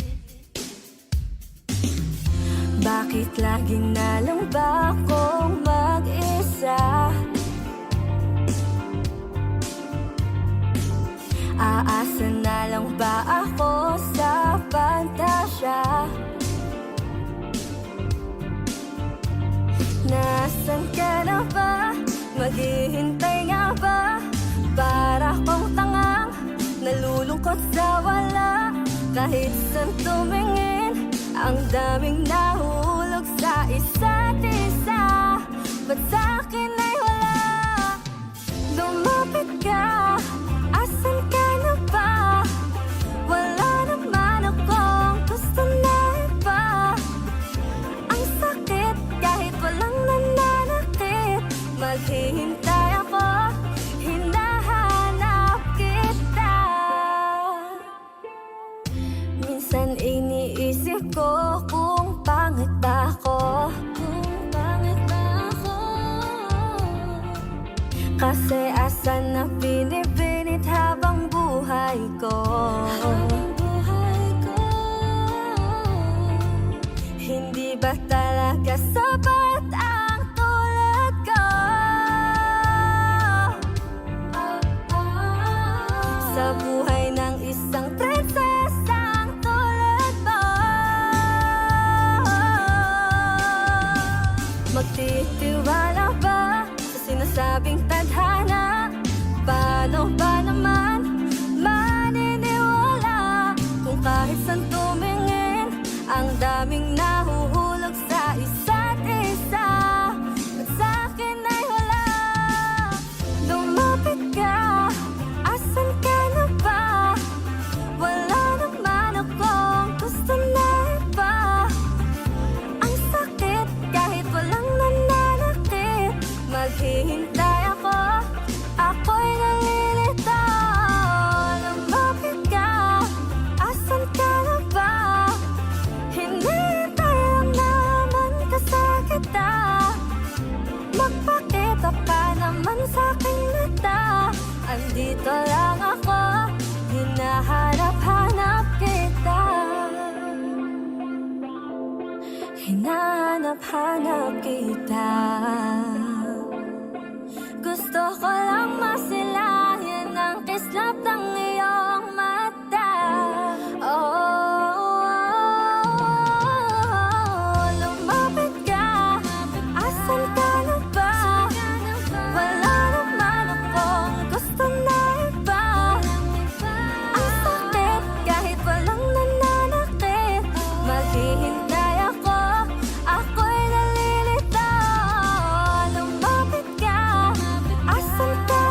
B: Bakit laging na lang ba akong mag-isa? Aasa na lang ba ako sa pantasya? Nasaan ka na ba? Maghihintay nga ba? Para kong tangang nalulungkot sa wala. Kahit saan tumingin, ang daming nahulog sa isa't isa. Ba't sa'kin ay wala? Lumapit ka, asan ka na ba? Wala naman akong gusto na iba. Ang sakit kahit walang nananakit. Maghihintay ako, hinahanap kita. Minsan iniisip ko kung pangit ba ako. Kasi asan na binibinit habang buhay ko. Hindi ba talaga sapat ang tulad ko? Sa buhay ng isang prinsesang tulad mo. Magtitiwala ba sa sinasabing tadhana? Paano ba naman maniniwala kung kahit saan tumingin, ang daming nahuhulog sa isa't isa? At sa'kin ay wala. Lumapit ka, asan ka na ba? Wala naman akong gusto na iba. Ang sakit kahit walang nananakit. Maghihintay ako, ako'y nalilito. Lumapit ka, asan ka na ba? Hinihintay lang naman kasakita. Magpakita ka naman sa'king mata. Andito lang ako, hinahanap-hanap kita. Hinahanap-hanap kita. Gusto ko lang masilayan ang kislap ng iyong mata. Lumapit ka, asan ka na ba? Wala naman akong gusto na iba. Ang sakit kahit walang nananakit. Maghihintay ako, ako'y nalilito. Lumapit ka, asan ka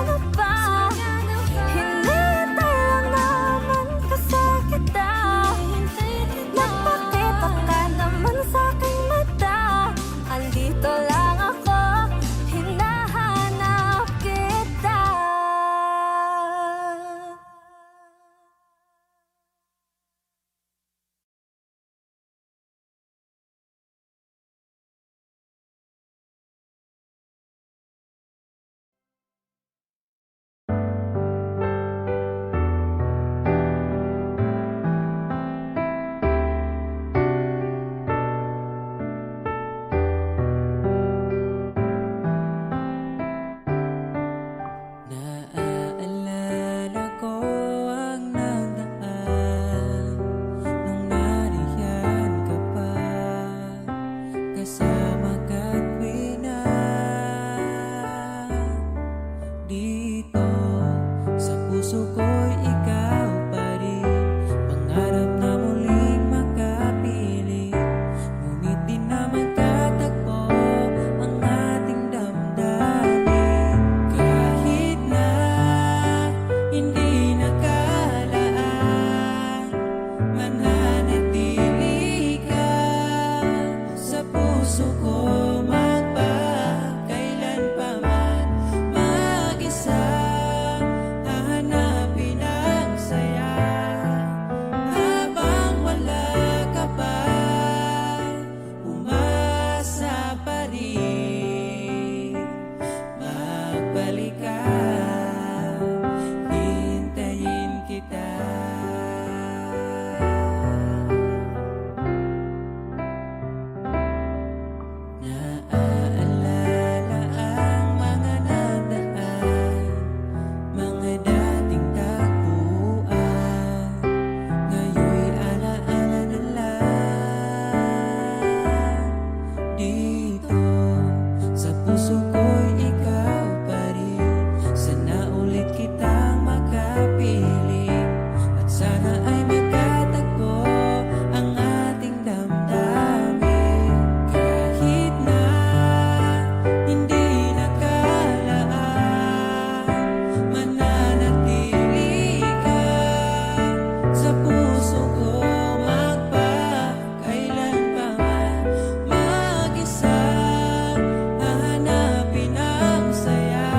E: mananatili ka sa puso ko, magpakailan pa man. Mag-isa hahanapin ang saya habang wala ka pa. Umasa pa rin, magbalik ka, hintayin kita. Naaalala ang mga nadaan, mga dating tagpuan, ngayon'y alaala na lang. Dito sa puso ko'y ikaw pa rin, sana ulit kitang makapiling, at sana ay magkatagpo ang ating damdamin. Kahit na hindi nakalaan, mananatili ka sa puso ko, magpakailan pa man. Mag-isa hahanapin ang saya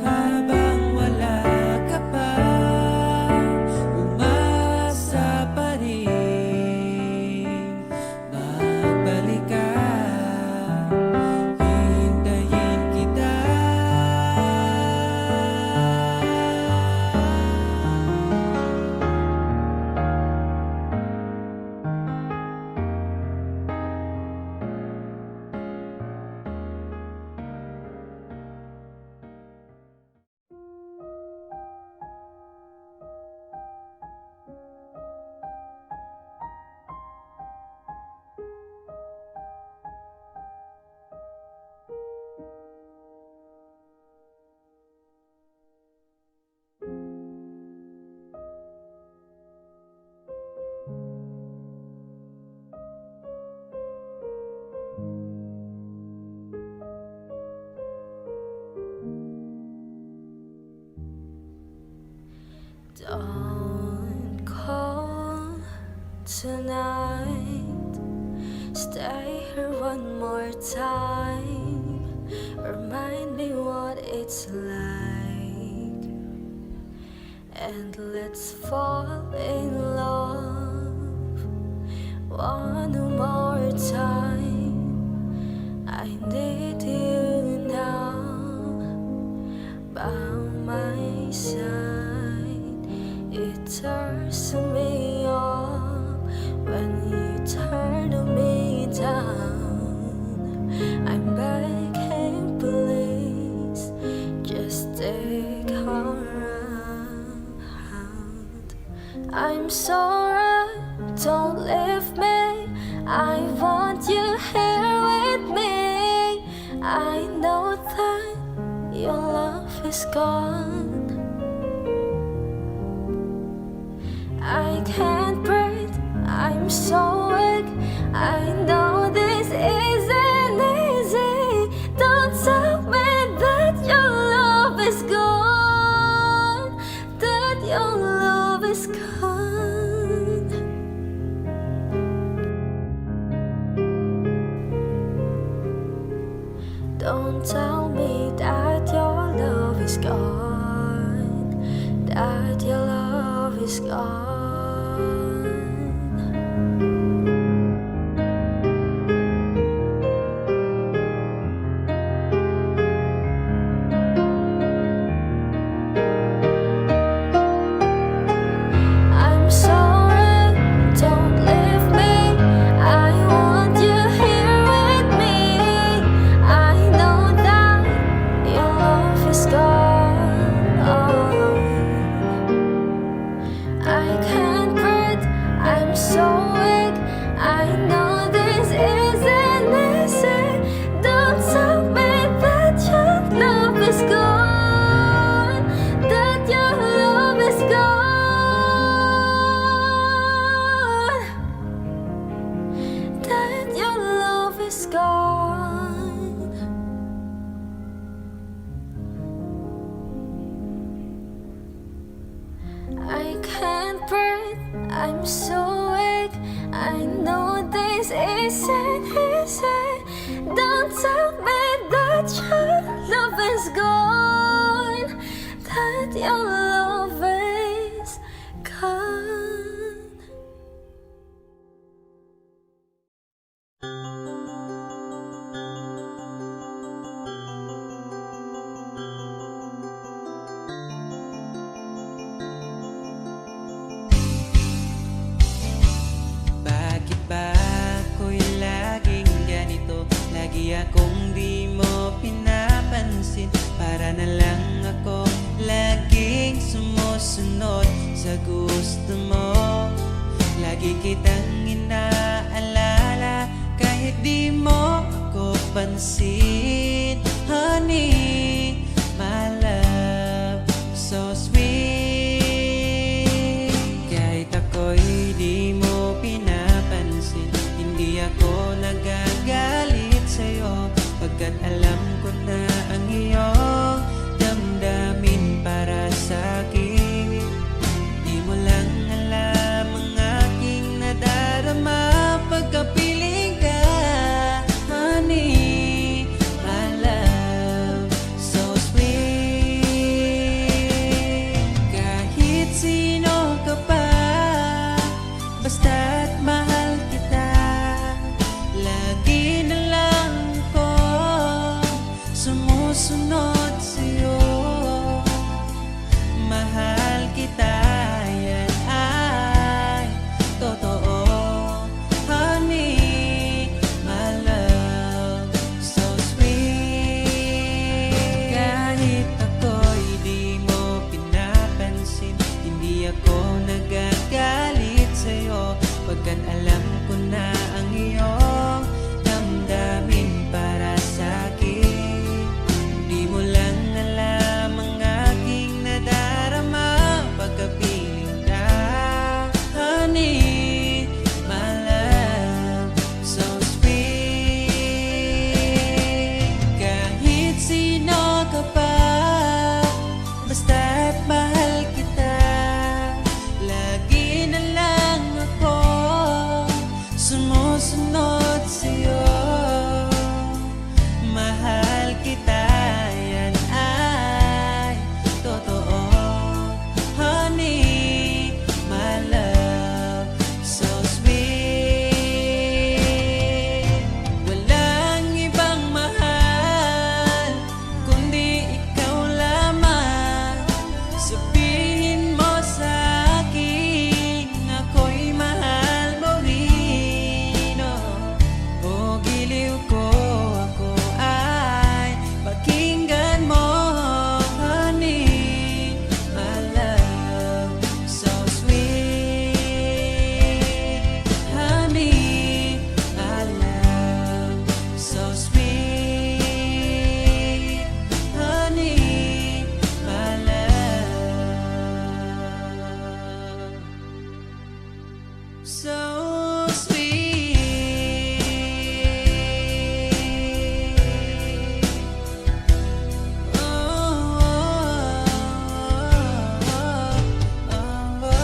E: habang wala ka pa. Umasa pa rin, magbalik ka, hintayin kita.
B: Don't call tonight. Stay here one more time. Remind me what it's like, and let's fall in love one more time. I need you now by my side. It turns me on when you turn me down. I'm begging, please, just take a round. I'm sorry, don't leave me. I want you here with me. I know that your love is gone. I can't breathe, I'm so weak. I know this isn't easy. Don't tell me that your love is gone, that your love is gone. Don't tell me that your love is gone, that your love is gone. I'm so weak. I know this isn't easy. Don't tell me that your love is gone, that your love is gone.
E: Bakit ba ako'y laging ganito? Lagi akong di mo pinapansin. Para na lang ako laging sumusunod sa gusto mo. Lagi kitang inaalala kahit di mo ako pansin. Honey, my love, so sweet. Kahit ako'y di mo pinapansin, hindi ako nagagalit sa'yo, pagkat alam ko na ang iyong damdamin para sa'kin. Di mo lang alam ang aking nadarama pagkapiling ka. Honey, my love, so sweet. Kahit sino ka pa, basta't mahal kita, lagi na lang ko sumusunod sa'yo. Mahal kita, yan ay totoo. Honey, my love, so sweet. Kahit ako'y di mo pinapansin, hindi ako nagagalit sa'yo, pagkat alam ko na ang iyong damdamin para sa'kin. Di mo lang alam ang aking nadarama pagkapiling ka. Honey, my love, so sweet. Kahit sino ka pa, basta't mahal kita, lagi na lang ako sumusunod sa'yo. Mahal kita, yan ay totoo. Honey, my love, so sweet. Walang ibang mahal kundi ikaw lamang. Sabihin mo sa akin, ako'y mahal mo rin, oh. O giliw ko, ako ay pakinggan mo. Honey, my love, so sweet. Honey, my love, so sweet. Honey, my love, so sweet. Oh, oh, oh, oh.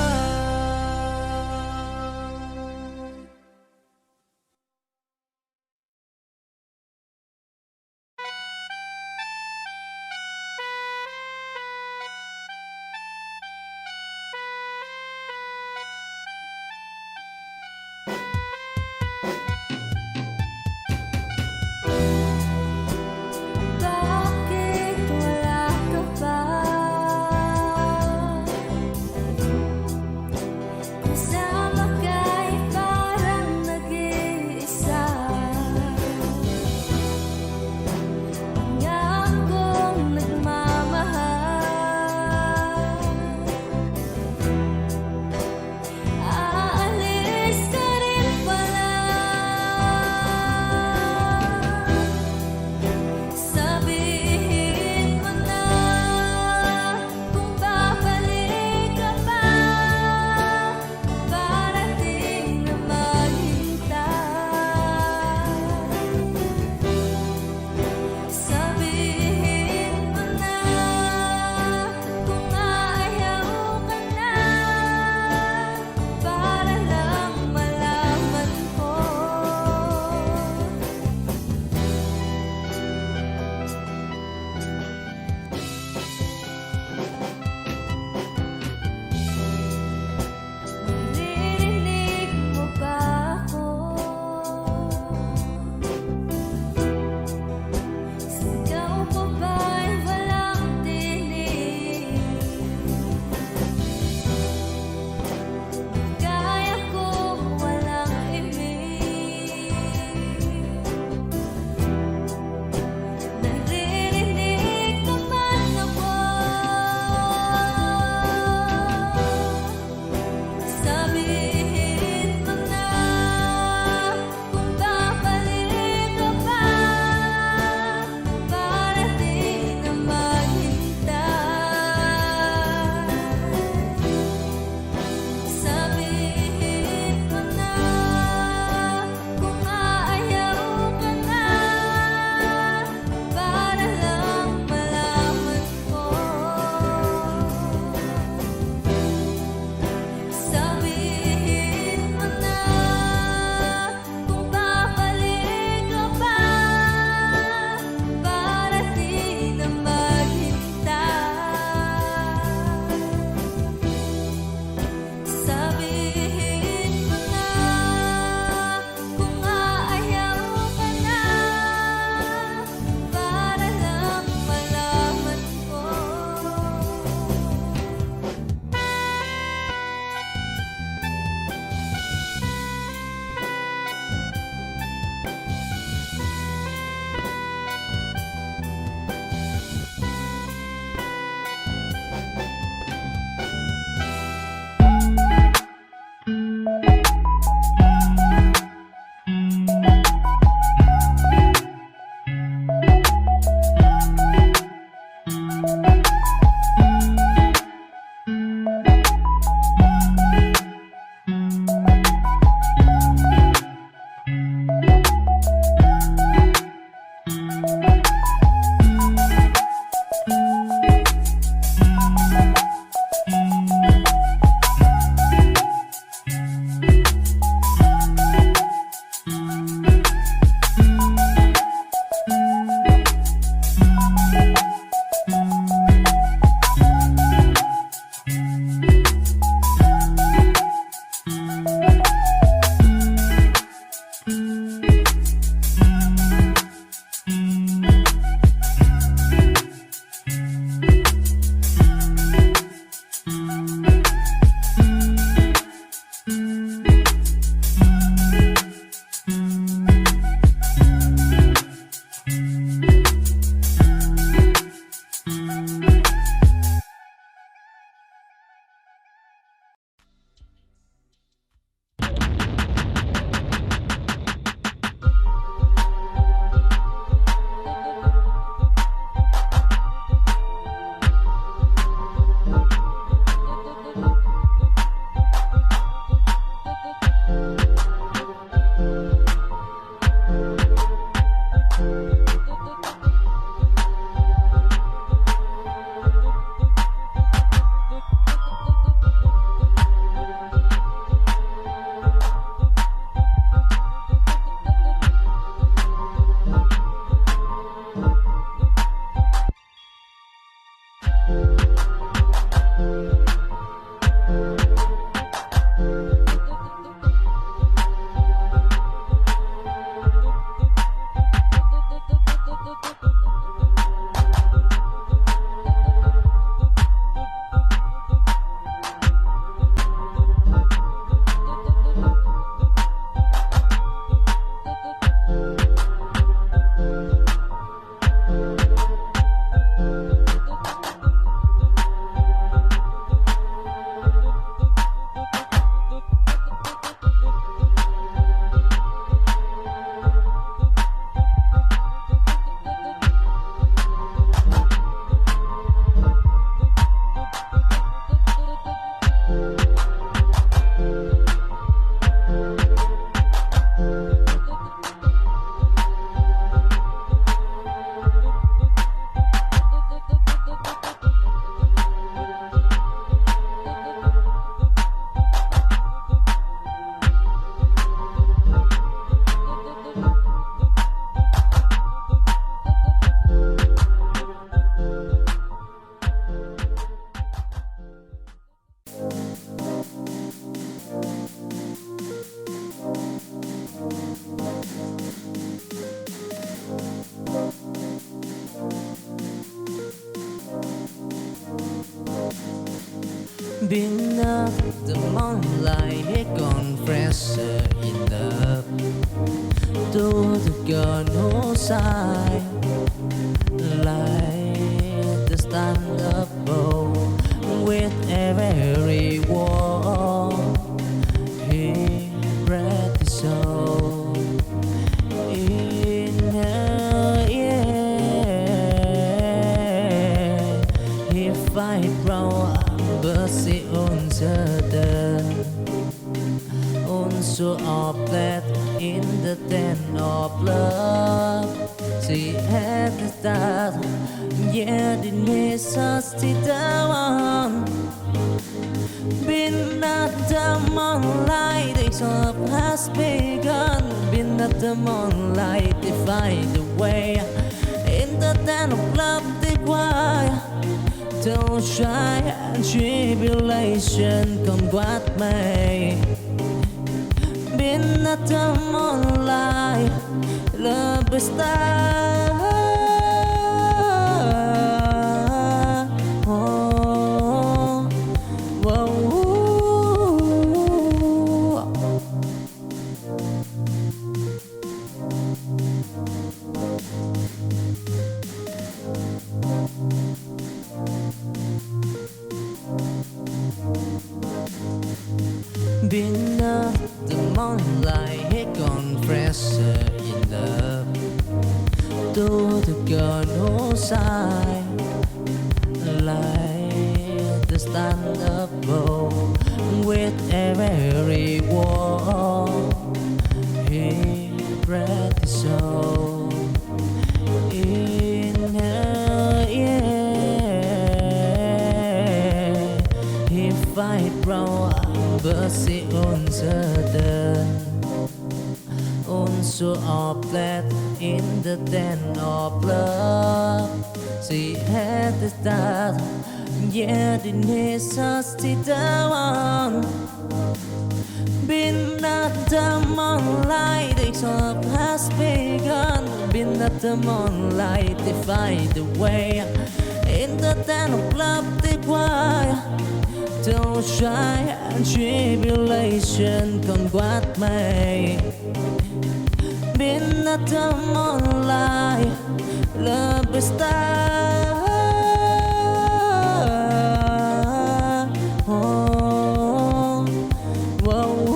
A: pressure enough to the gun whose side like the stand up bow with every wall he breathed his soul in her ear. He fight wrong but sie uncertain so oplet in the den of love. She had the start, yet it needs us to down. Been at the moonlight, the love has begun. Been at the moonlight, they find a way. In the den of love, they cry. Don't try and tribulation come what may. Been at the moonlight, love is star. Oh, whoa. Been up the moonlight, he confessor in love to the girl whose side like the stand up bow with every wall he breathed his soul in her ear. He fight wrong but sie uncertain so oplet in the den of love. She had the start, yet it needs us to down. Been at the moonlight, the love has begun. Been at the moonlight, they find a way. In the den of love, they cry. Don't try and tribulation come what may. Been at the moonlight, love is star. Oh, whoa.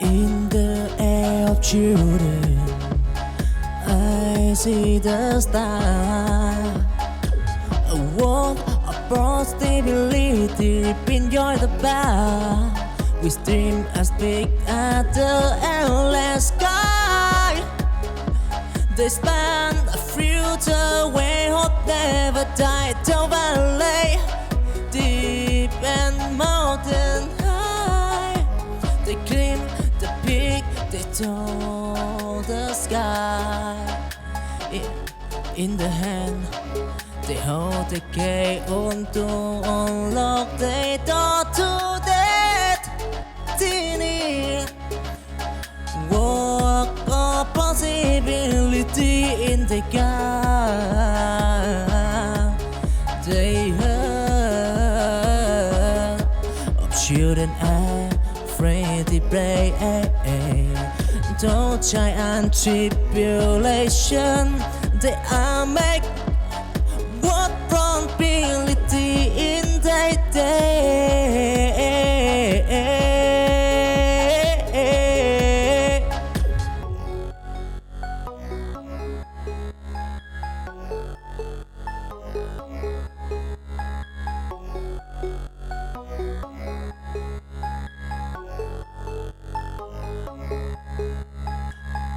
A: In the air of children, I see the star. A world of possibility, enjoy the bar. We dream as big as the endless sky. They span a future where hope never died. Down valley, deep and mountain high. They climb the peak, they touch the sky. In the hand, they hold the key on to unlock the door to destiny. Walk of possibility in the gap. They heard of children afraid to pray. Don't try and tribulation. They are make what probability in their day.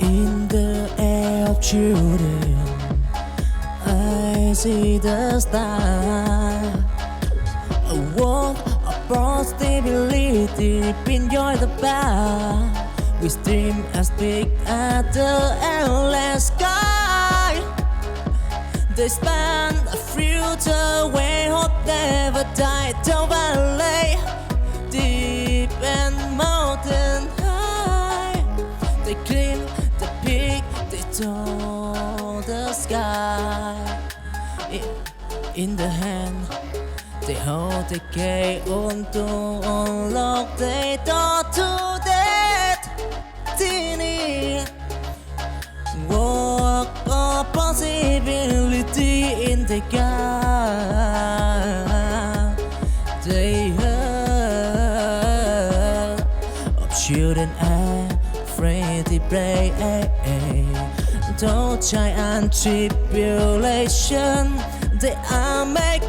A: In the air of children, I see the star. A world of possibility, enjoy the bar. We dream as big as the endless sky.
E: They span a future way, hope never die. Down valley, deep and mountain high. They climb the peak, they touch the sky. In the hand, they hold the key to unlock the door to destiny. Walk a possibility in the gap. They heard of children afraid to play. Though giant tribulation, they are make